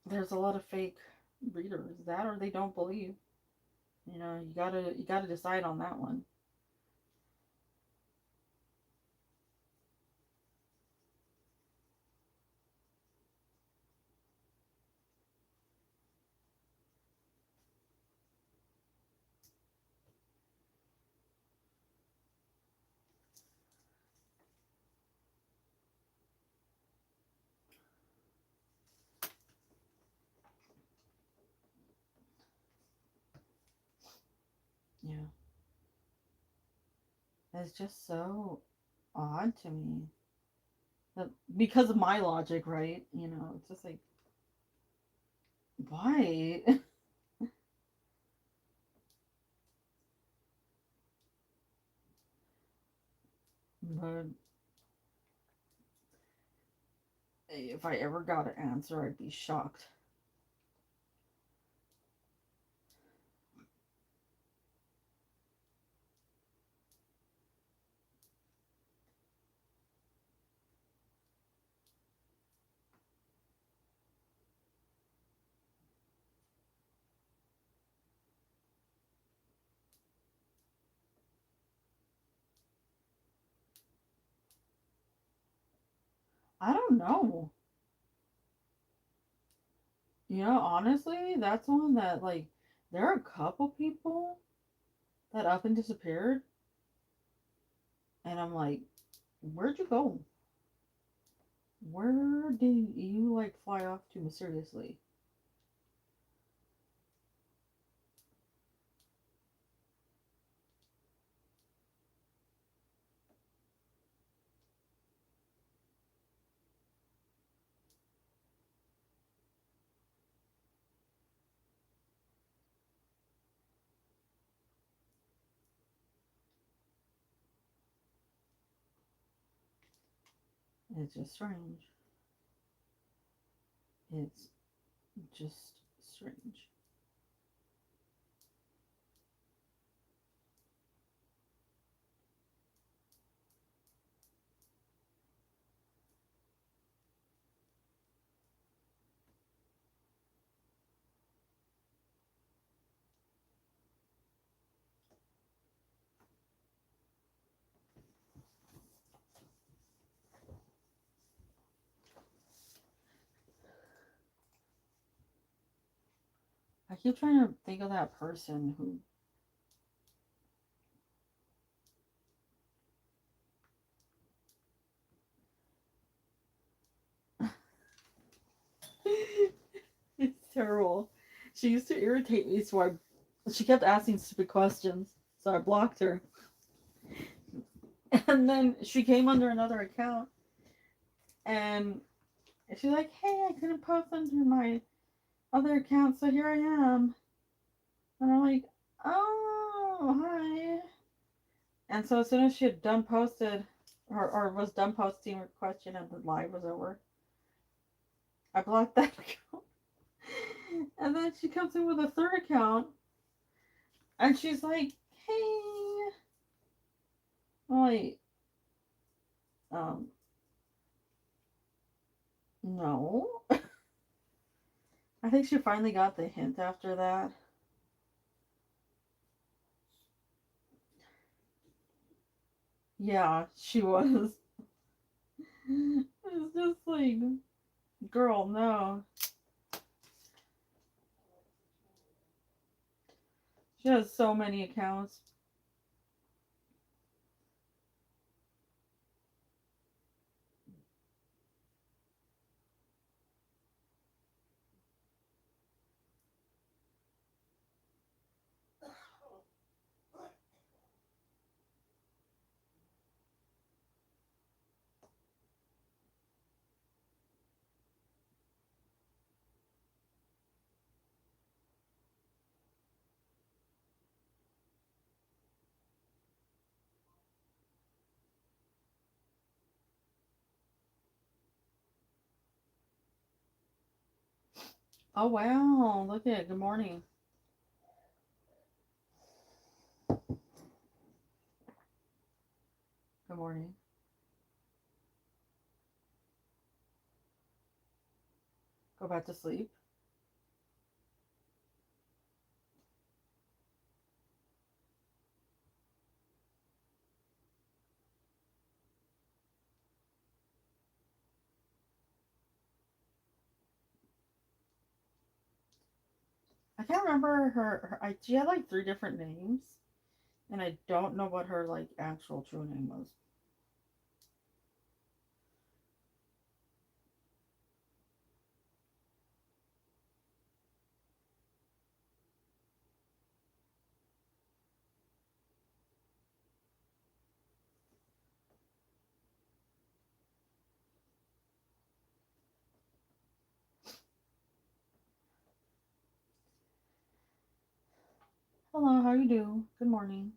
there's a lot of fake readers, that or they don't believe. You know, you gotta decide on that one. Yeah. It's just so odd to me. That because of my logic, right? You know, it's just like why? But if I ever got an answer, I'd be shocked. I don't know. You know, honestly, that's one that like there are a couple people that up and disappeared, and I'm like, where'd you go? Where did you like fly off to mysteriously? It's just strange. It's just strange. I keep trying to think of that person who it's terrible. She used to irritate me, so she kept asking stupid questions, so I blocked her. And then she came under another account, and she's like, "Hey, I couldn't post under my other account, so here I am." And I'm like, "Oh, hi." And so as soon as she had done posted, or was done posting her question and the live was over, I blocked that account. And then she comes in with a third account, And she's like, hey, I'm like, um, no. I think she finally got the hint after that. Yeah, she was. It's just like, girl, no. She has so many accounts. Oh wow, look at it. Good morning. Good morning. Go back to sleep. I can't remember she had like three different names, and I don't know what her like actual true name was. Hello, how you do? Good morning.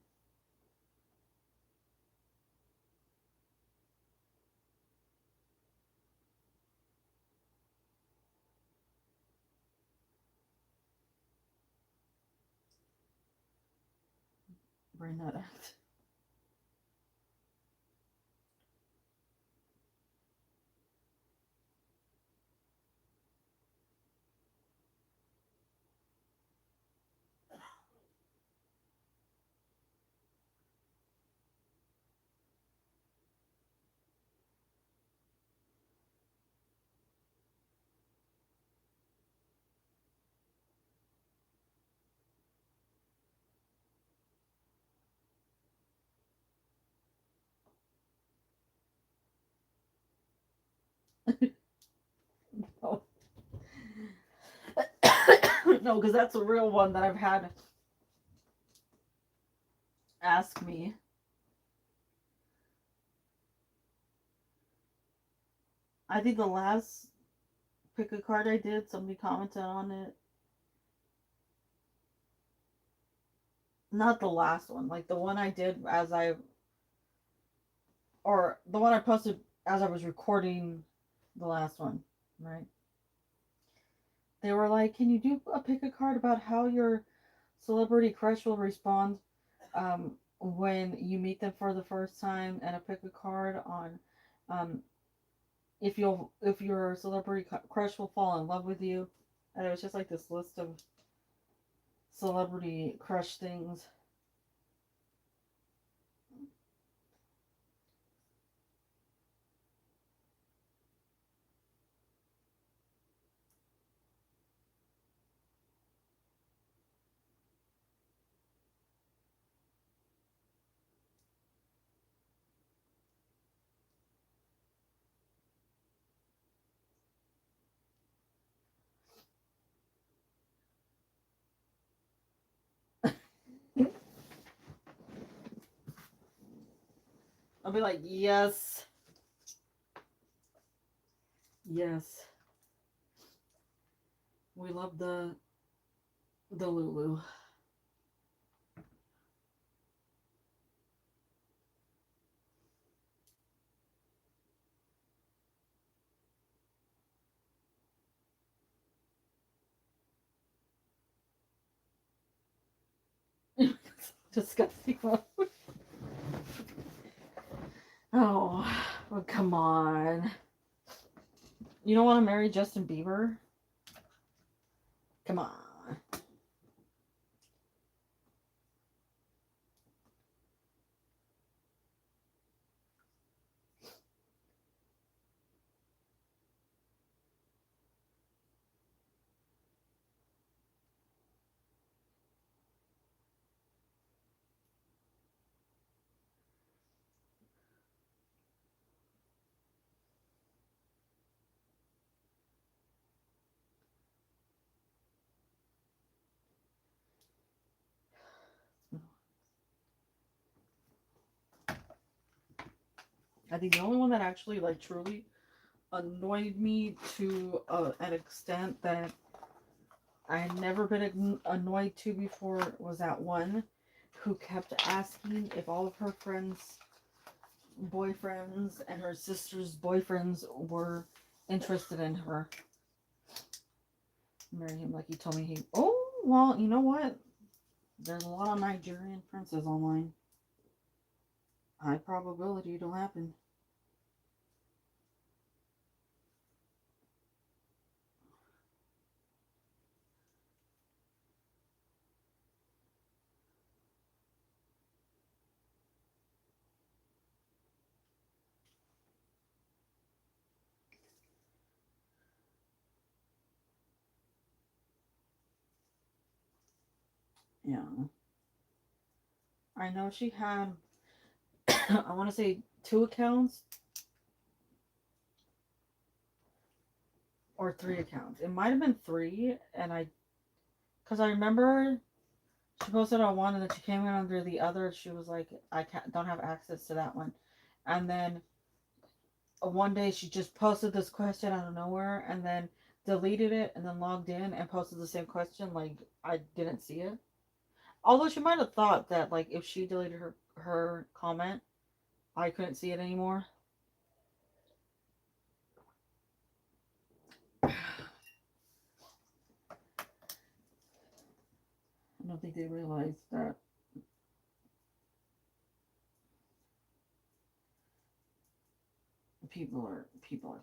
Brain that act. Oh. No, because that's a real one that I've had ask me. I think the last pick a card I did, somebody commented on it. Not the last one, like the one I did or the one I posted as I was recording the last one, right? They were like, "Can you do a pick a card about how your celebrity crush will respond when you meet them for the first time, and a pick a card on um, if your celebrity crush will fall in love with you." And it was just like this list of celebrity crush things. I'll be like, yes, yes, we love the Lulu. Disgusting mode. Oh, well, come on. You don't want to marry Justin Bieber? Come on. I think the only one that actually, like, truly annoyed me to an extent that I had never been annoyed to before was that one who kept asking if all of her friends' boyfriends and her sister's boyfriends were interested in her. Marry him like he told me he. Oh, well, you know what? There's a lot of Nigerian princes online. High probability it'll happen. Yeah. I know she had, I want to say 2 accounts or 3 accounts. It might have been 3, because I remember she posted on one and then she came in under the other. She was like, I don't have access to that one. And then one day she just posted this question out of nowhere and then deleted it and then logged in and posted the same question like I didn't see it. Although she might have thought that like if she deleted her comment, I couldn't see it anymore. I don't think they realized that people are people.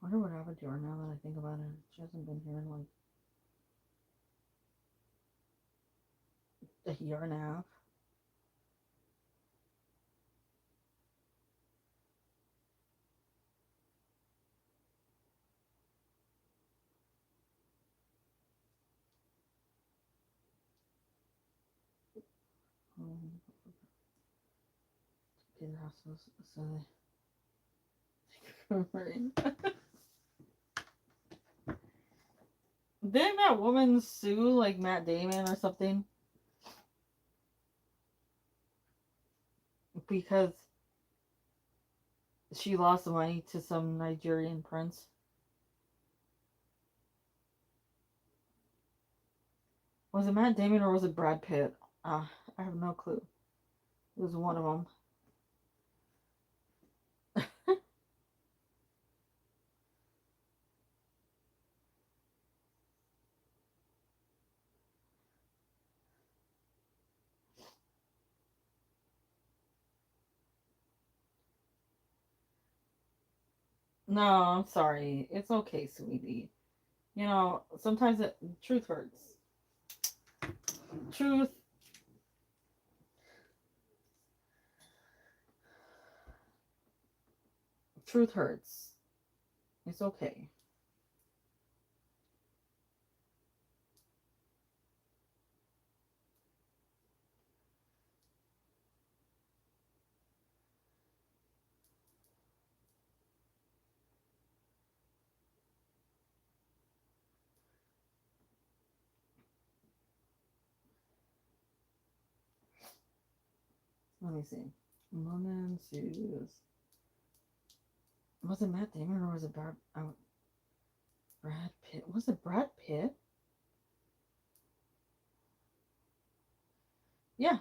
I wonder what happened to her now that I think about it. She hasn't been here in like a year and a half. Um, Kid hustles, so didn't that woman sue like Matt Damon or something because she lost money to some Nigerian prince? Was it Matt Damon or was it Brad Pitt? I have no clue. It was one of them. No, I'm sorry. It's okay, sweetie. You know, sometimes truth hurts. Truth, truth hurts. It's okay. Let me see. Woman sues. Was it Matt Damon or was it Brad Pitt? Was it Brad Pitt? Yeah.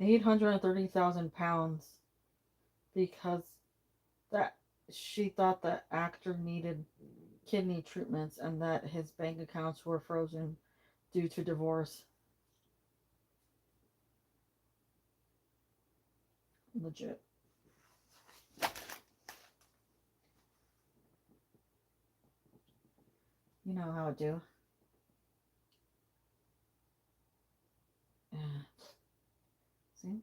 £830,000 because that she thought the actor needed kidney treatments and that his bank accounts were frozen due to divorce. Legit. You know how I do. Yeah. See?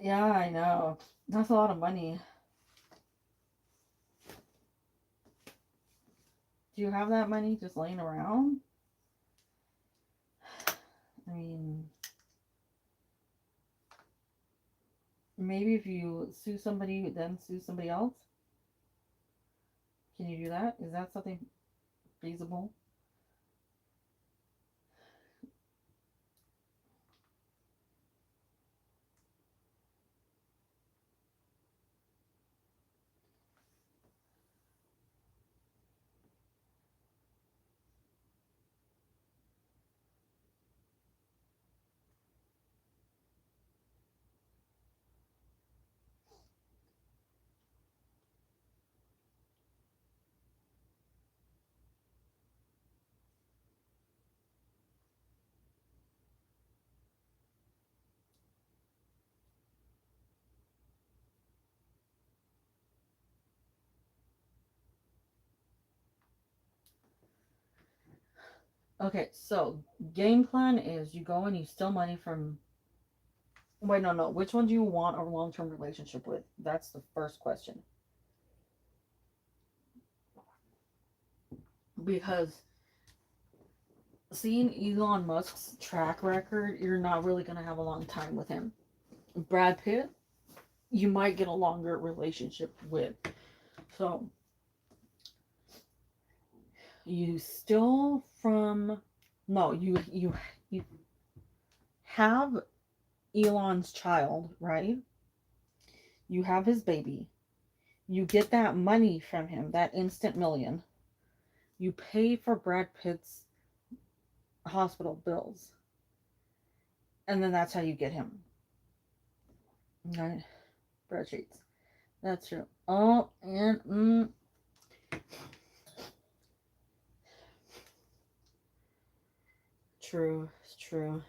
Yeah, I know. That's a lot of money. Do you have that money just laying around? I mean, maybe if you sue somebody, then sue somebody else. Can you do that? Is that something feasible? Okay, so game plan is you go and you steal money from. Wait, no, no. Which one do you want a long term relationship with? That's the first question. Because seeing Elon Musk's track record, you're not really going to have a long time with him. Brad Pitt, you might get a longer relationship with. So, you steal from. No, you have Elon's child, right? You have his baby. You get that money from him, that instant million. You pay for Brad Pitt's hospital bills. And then that's how you get him. Right? Spreadsheets. That's true. Oh, and true. It's true.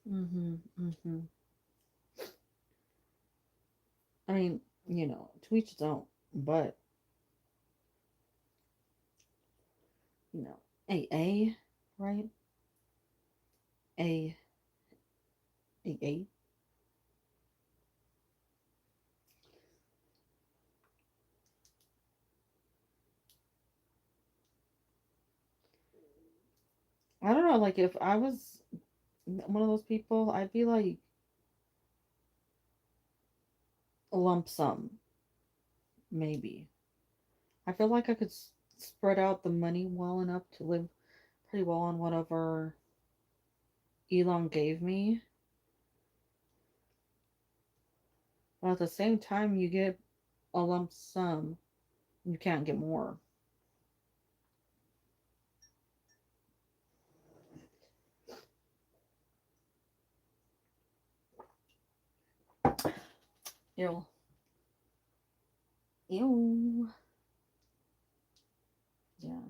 Mhm. Mhm. I mean, to each its own. But AA, right? A A. I don't know. Like if I was one of those people, I'd be like a lump sum, maybe. I feel like I could spread out the money well enough to live pretty well on whatever Elon gave me. But at the same time, you get a lump sum, you can't get more. Ew. Ew. Yeah.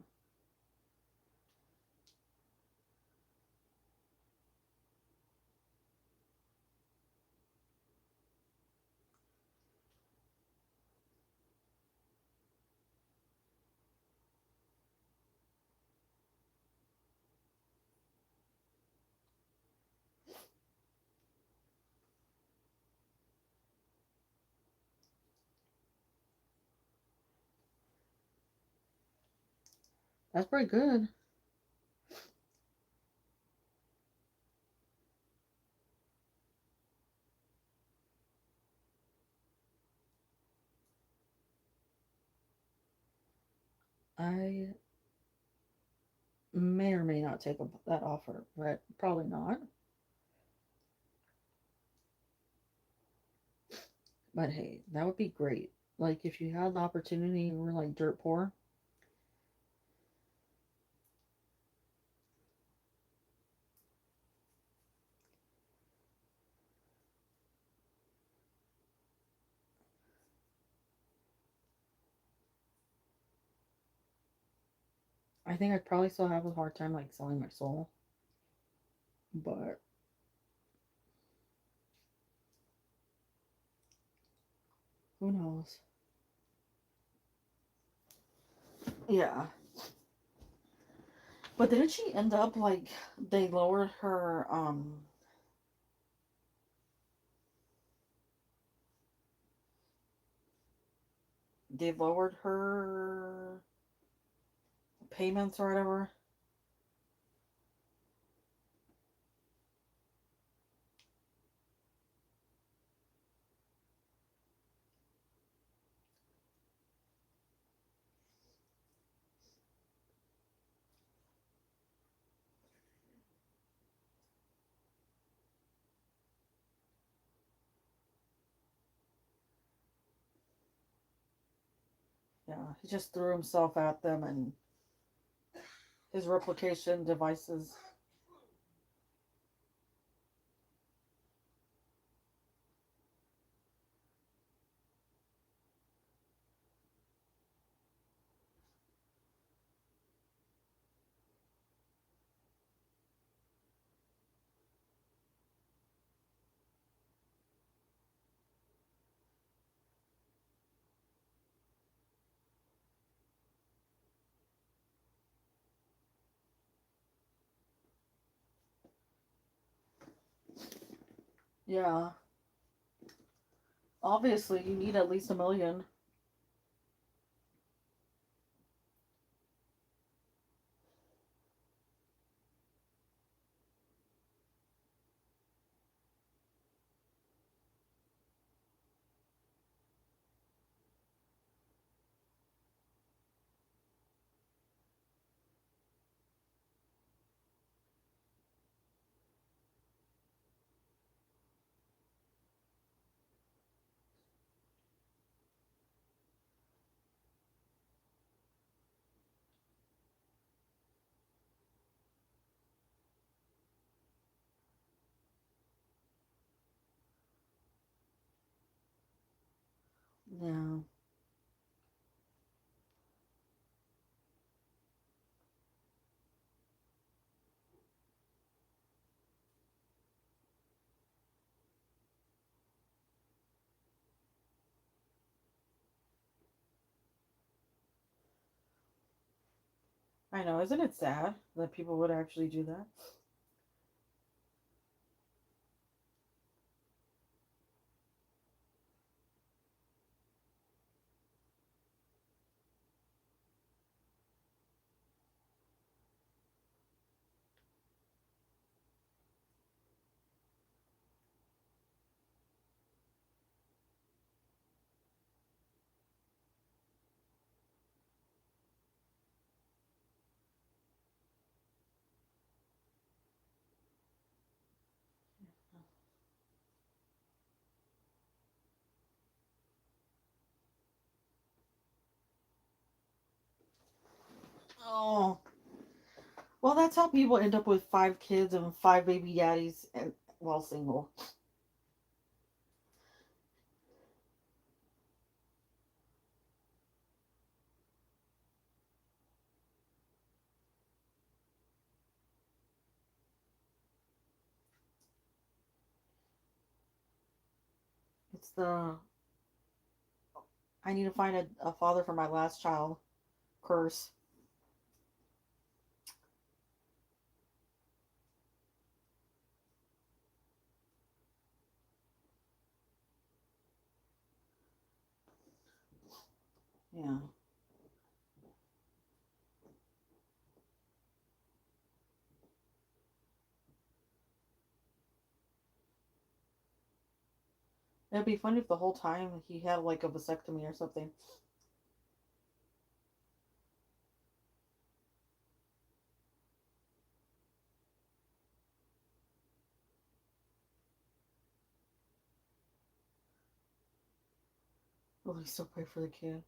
That's pretty good. I may or may not take that offer, but probably not. But hey, that would be great. Like if you had the opportunity and were like dirt poor, I think I'd probably still have a hard time like selling my soul. But who knows? Yeah. But didn't she end up like they lowered her they lowered her payments or whatever? Yeah, he just threw himself at them and his replication devices. Yeah. Obviously, you need at least 1 million. I know, isn't it sad that people would actually do that? Oh, well, that's how people end up with five kids and five baby daddies and while single. It's the I need to find a father for my last child curse. Yeah. It'd be funny if the whole time he had like a vasectomy or something. Will he still pray for the kid?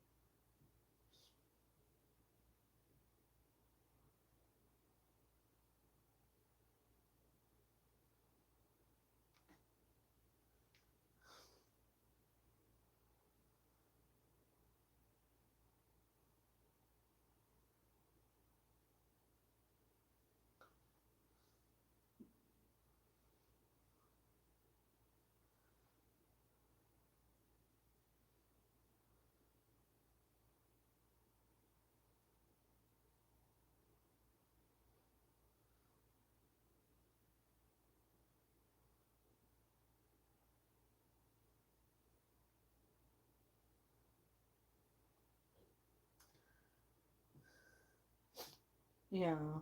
Yeah.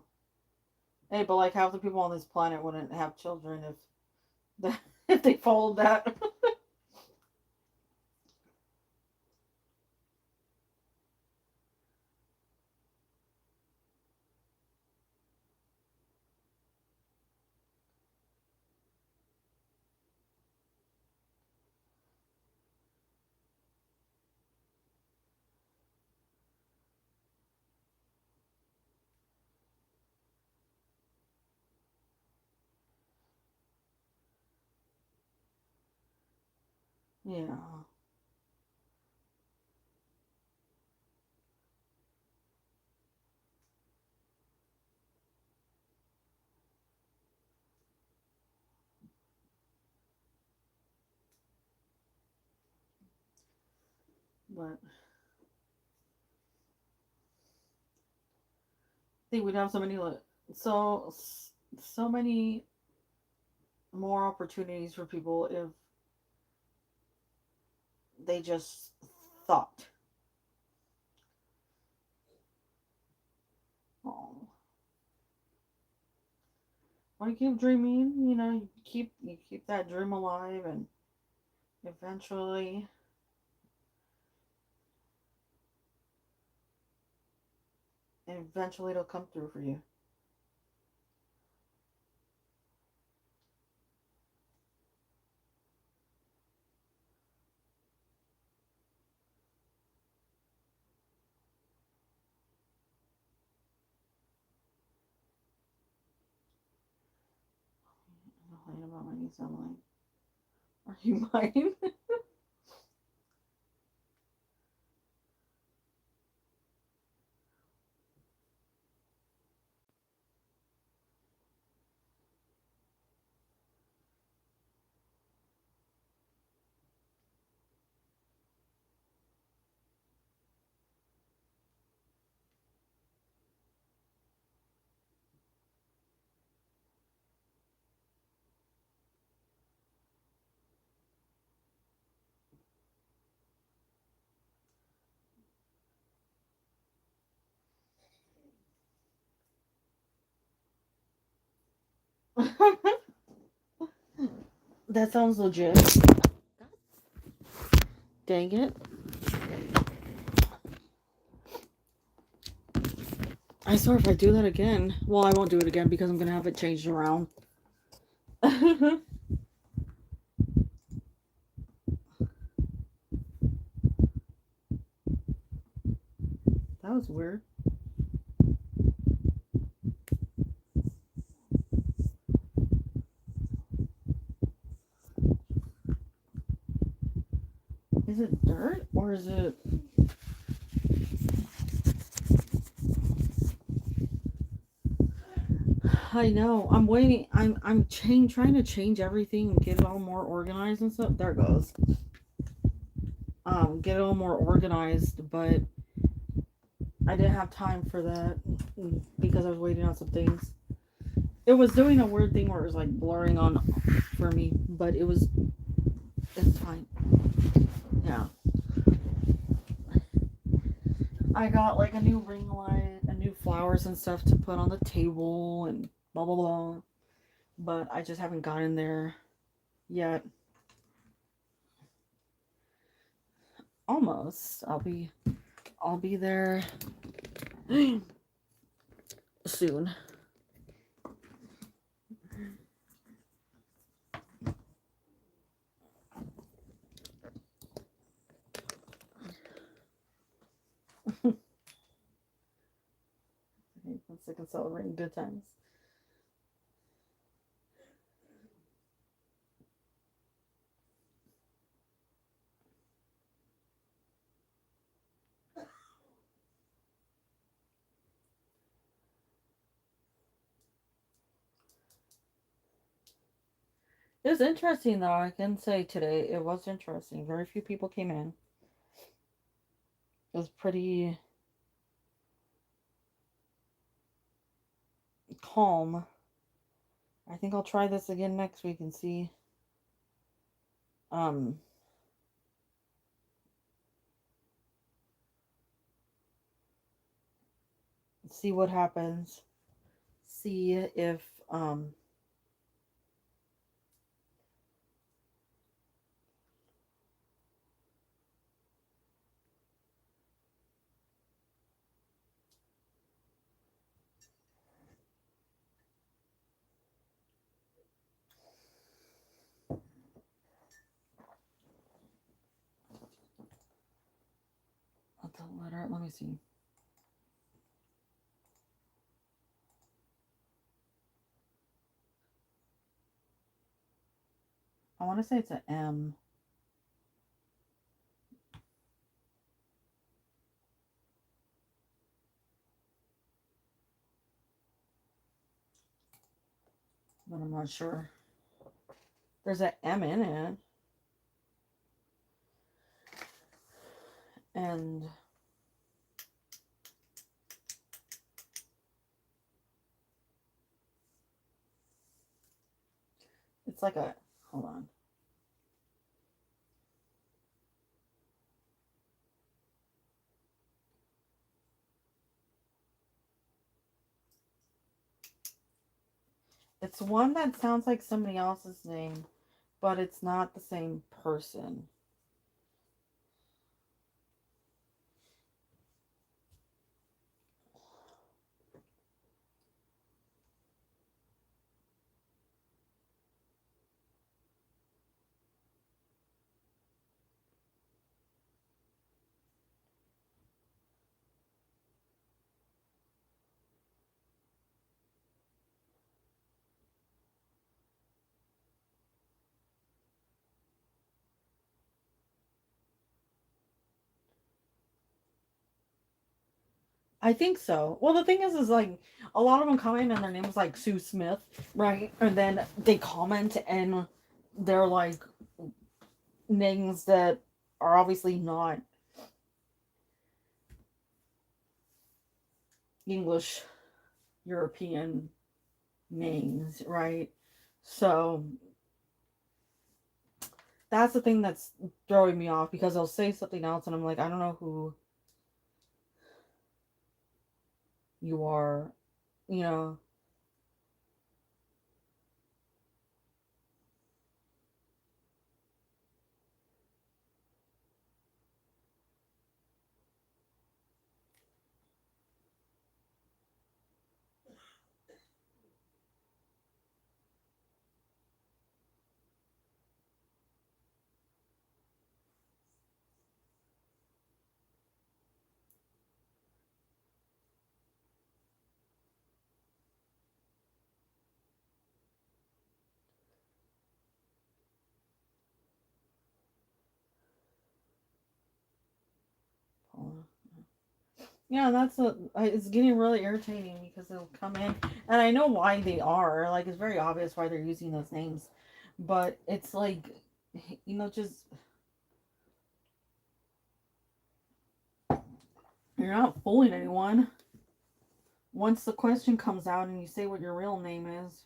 Hey, but like half the people on this planet wouldn't have children if if they followed that. Yeah. But I think we'd have so many so so many more opportunities for people if they just thought. Oh, well, you keep dreaming. You keep that dream alive, and eventually, eventually, it'll come through for you. I'm complaining about my niece. I'm like, are you mine? That sounds legit. Dang it. I swear if I do that again, well, I won't do it again because I'm going to have it changed around. That was weird. Is it dirt or is it... I know. I'm waiting. I'm trying to change everything and get it all more organized and stuff. There it goes. Get it all more organized, but I didn't have time for that because I was waiting on some things. It was doing a weird thing where it was like blurring on for me, but it's fine. Yeah. I got like a new ring light, a new flowers and stuff to put on the table and blah blah blah. But I just haven't gotten there yet. Almost. I'll be there soon. Once I can celebrate good times. It was interesting though, I can say today it was interesting. Very few people came in. It was pretty calm. I think I'll try this again next week and see um see what happens. See if the letter, let me see. I want to say it's an M. But I'm not sure. There's an M in it. And it's like a, hold on. It's one that sounds like somebody else's name, but it's not the same person. I think so. Well, the thing is like a lot of them come in and their name is like Sue Smith, right? And then they comment and they're like names that are obviously not English European names, right? So that's the thing that's throwing me off because they'll say something else and I'm like, I don't know who you are, you know. Yeah, it's getting really irritating because they'll come in, and I know why they are. Like, it's very obvious why they're using those names, but it's like, just you're not fooling anyone. Once the question comes out and you say what your real name is,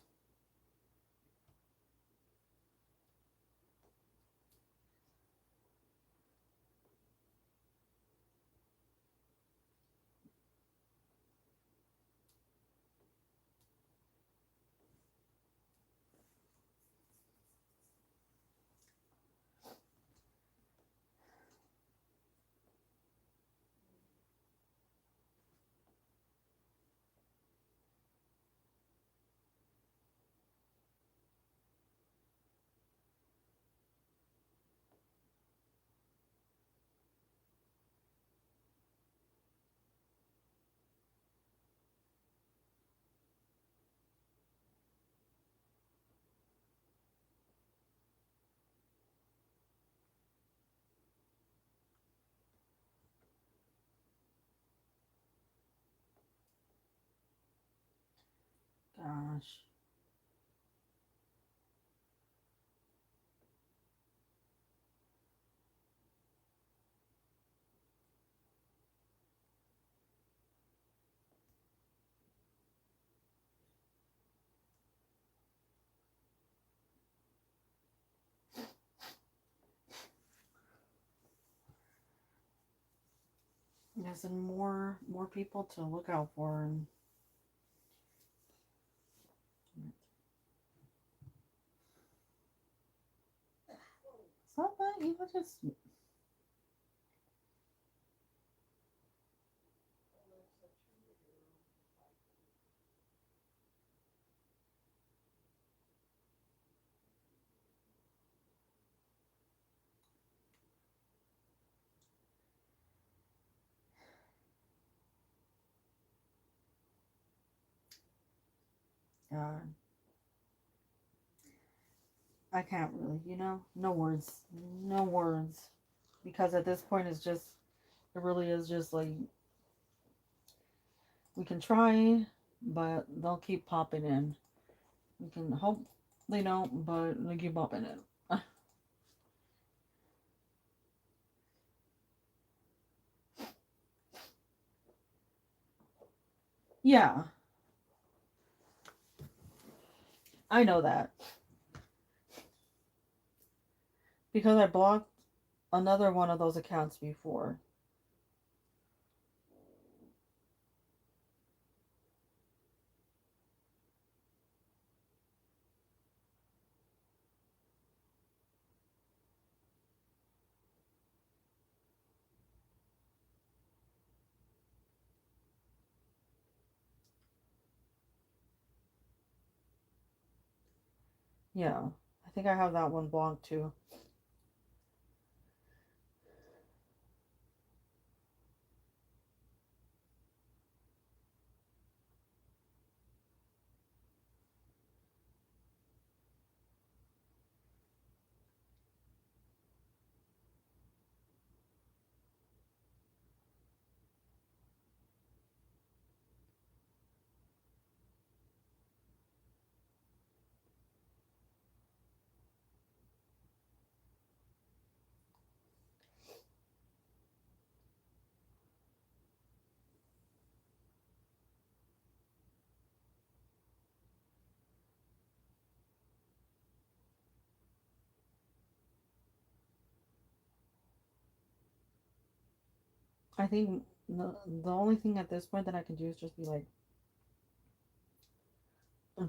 gosh, there's more people to look out for, and it's not that just uh, I can't really, no words, no words, because at this point it really is just like we can try, but they'll keep popping in. We can hope they don't, but they keep popping in. Yeah, I know that because I blocked another one of those accounts before. Yeah, I think I have that one blocked too. I think the only thing at this point that I can do is just be like,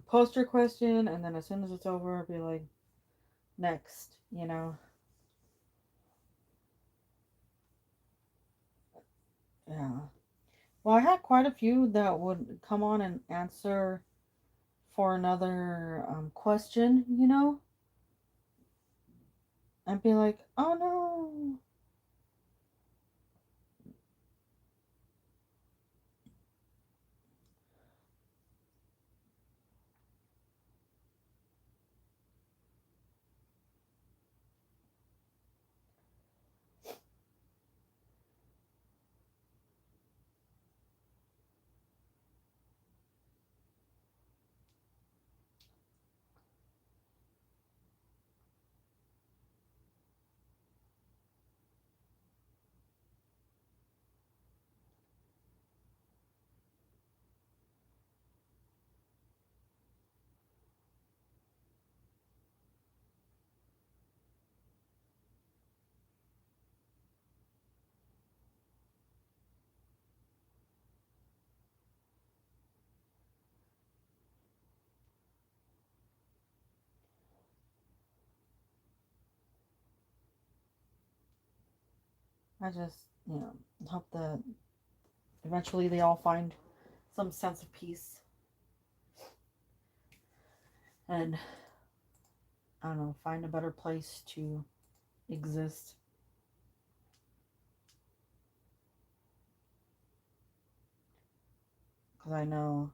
post your question, and then as soon as it's over, be like, next. Yeah. Well, I had quite a few that would come on and answer for another question, and be like, oh no. I just, hope that eventually they all find some sense of peace and, I don't know, find a better place to exist. Because I know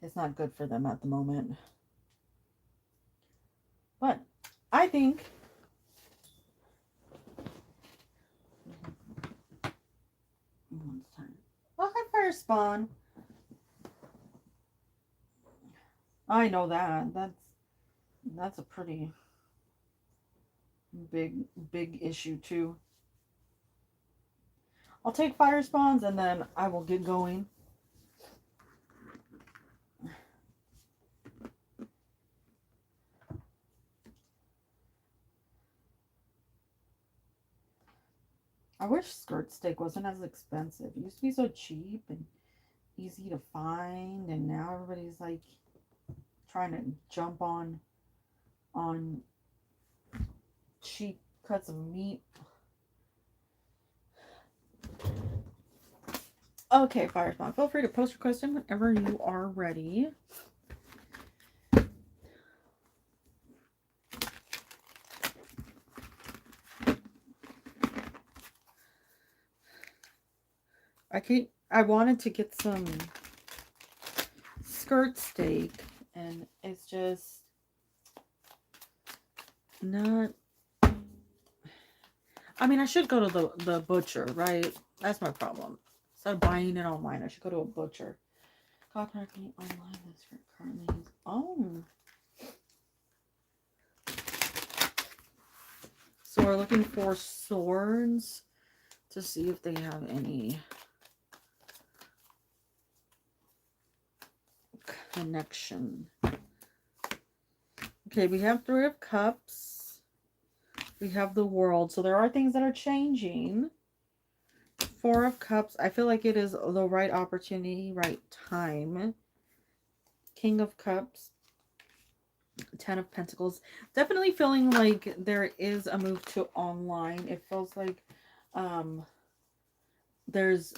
it's not good for them at the moment. But I think well, hi fire spawn. I know that. That's a pretty big issue too. I'll take fire spawns and then I will get going. I wish skirt steak wasn't as expensive. It used to be so cheap and easy to find, and now everybody's like trying to jump on cheap cuts of meat. Okay, fire spawn. Feel free to post your question whenever you are ready. I wanted to get some skirt steak, and it's just not. I mean, I should go to the butcher, right? That's my problem. Instead of buying it online, I should go to a butcher. Copyright meat online. That's currently used. Oh. So we're looking for swords to see if they have any connection. Okay, we have 3 of cups. We have the world. So there are things that are changing. 4 of cups. I feel like it is the right opportunity, right time. King of cups. 10 of pentacles. Definitely feeling like there is a move to online. It feels like there's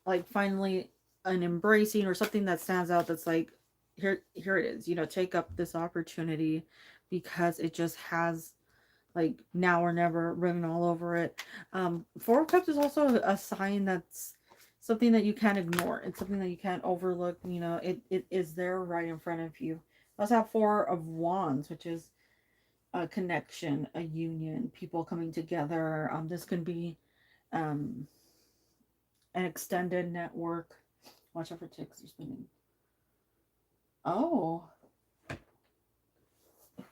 like finally an embracing or something that stands out that's like, here it is, take up this opportunity because it just has like now or never written all over it. 4 of cups is also a sign that's something that you can't ignore. It's something that you can't overlook. It is there right in front of you. Let's have 4 of wands, which is a connection, a union, people coming together. This can be an extended network. Watch out for ticks, they're spinning. Oh.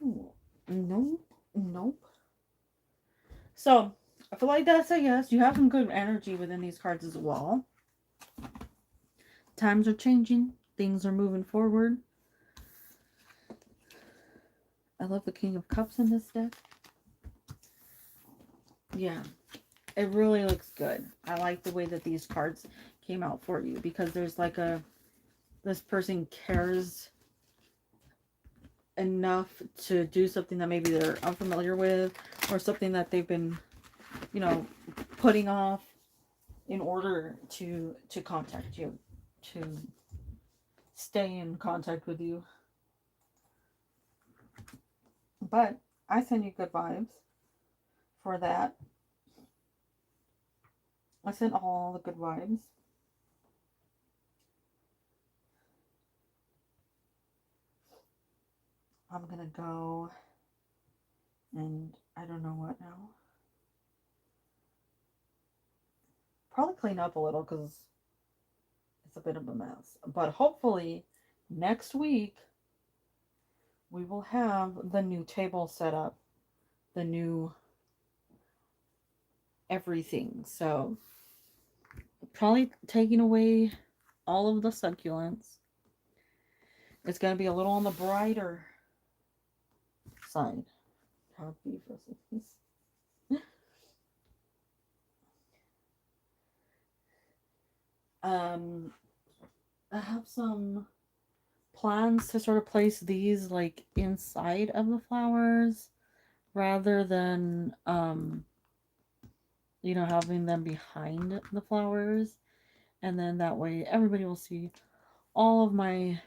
Ooh. Nope. So, I feel like that's a yes. You have some good energy within these cards as well. Times are changing. Things are moving forward. I love the King of Cups in this deck. Yeah. It really looks good. I like the way that these cards came out for you because there's like this person cares enough to do something that maybe they're unfamiliar with or something that they've been, putting off in order to contact you, to stay in contact with you. But I send you good vibes for that. I sent all the good vibes. I'm gonna go and I don't know what now. Probably clean up a little because it's a bit of a mess. But hopefully next week we will have the new table set up, the new everything. So probably taking away all of the succulents. It's going to be a little on the brighter side. Beef recipes. I have some plans to sort of place these like inside of the flowers. rather than you know, having them behind the flowers, and then that way everybody will see all of my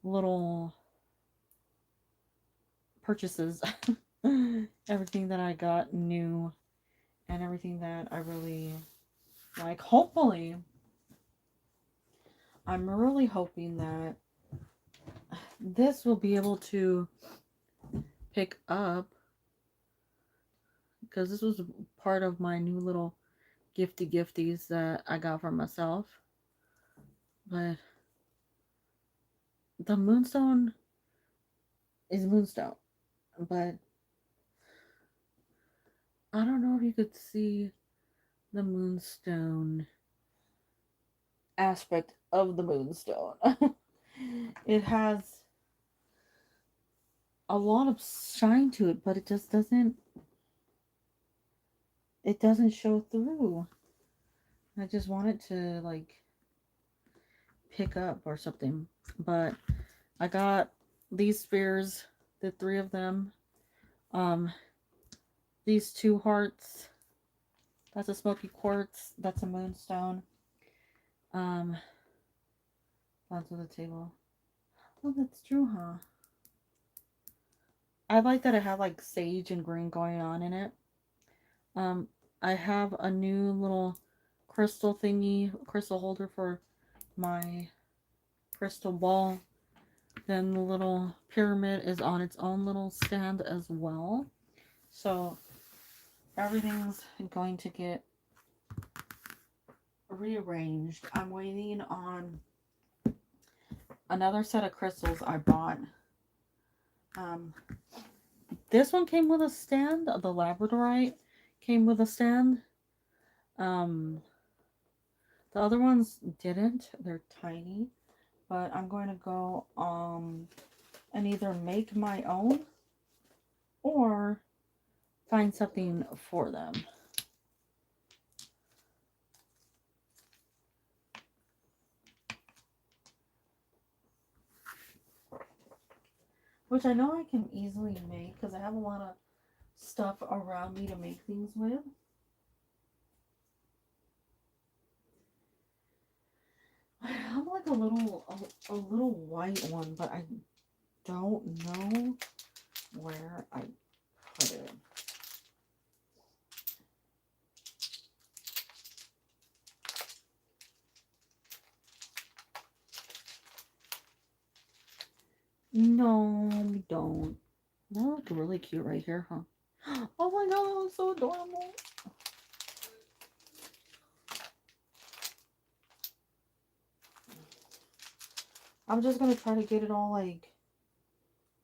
little purchases. Everything that I got new and everything that I really like. Hopefully, I'm really hoping that this will be able to pick up, because this was part of my new little gifties that I got for myself. But the moonstone is moonstone, but I don't know if you could see the moonstone aspect of the moonstone. It has a lot of shine to it, but it just doesn't show through. I just want it to like pick up or something. But I got these spheres, the 3 of them. These 2 hearts. That's a smoky quartz. That's a moonstone. Onto the table. Oh, that's true, huh? I like that it had like sage and green going on in it. I have a new little crystal thingy, crystal holder for my crystal ball. Then the little pyramid is on its own little stand as well. So everything's going to get rearranged. I'm waiting on another set of crystals I bought. This one came with a stand. The labradorite came with a stand. The other ones didn't. They're tiny. But I'm going to go and either make my own or find something for them. Which I know I can easily make because I have a lot of stuff around me to make things with. I have like a little white one, but I don't know where I put it. No, we don't. That look really cute right here, huh? Oh my god, that looks so adorable. I'm just gonna try to get it all like,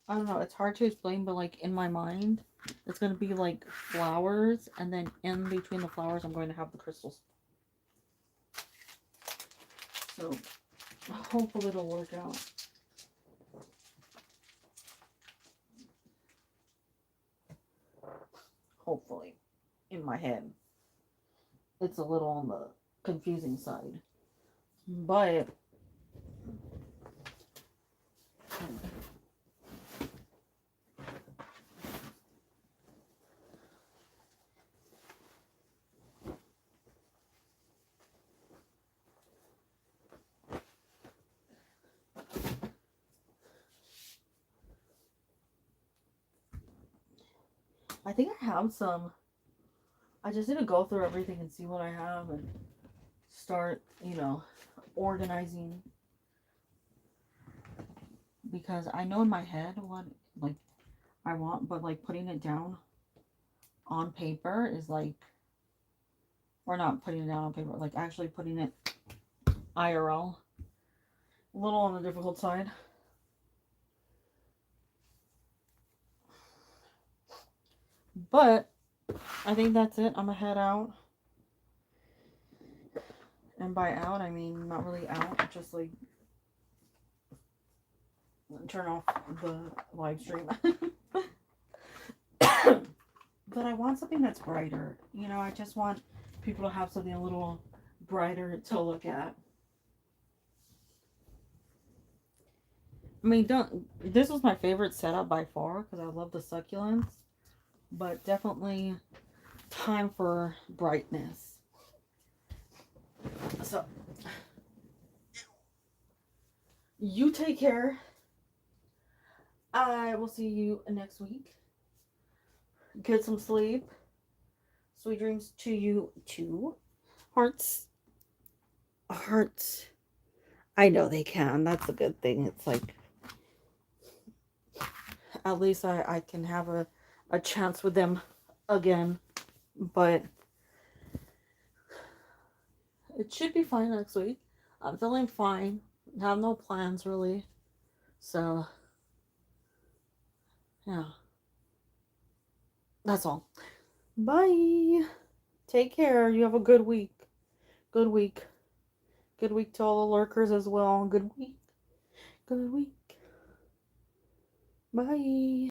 I don't know, it's hard to explain, but like in my mind, it's gonna be like flowers, and then in between the flowers, I'm going to have the crystals. So hopefully it'll work out. Hopefully, in my head. It's a little on the confusing side. But I think I have some. I just need to go through everything and see what I have and start, you know, organizing. Because I know in my head what like I want, but like putting it down on paper is like, or not putting it down on paper, like actually putting it IRL. A little on the difficult side. But I think that's it. I'm gonna head out. And by out, I mean not really out, just like turn off the live stream. But I want something that's brighter. You know, I just want people to have something a little brighter to look at. I mean, don't. This was my favorite setup by far because I love the succulents, but definitely time for brightness. So, you take care. I will see you next week. Get some sleep. Sweet dreams to you too. Hearts. Hearts. I know they can. That's a good thing. It's like, at least I can have a chance with them again. But it should be fine next week. I'm feeling fine. Have no plans really. So, yeah. That's all. Bye. Take care. You have a good week. Good week. Good week to all the lurkers as well. Good week. Good week. Bye.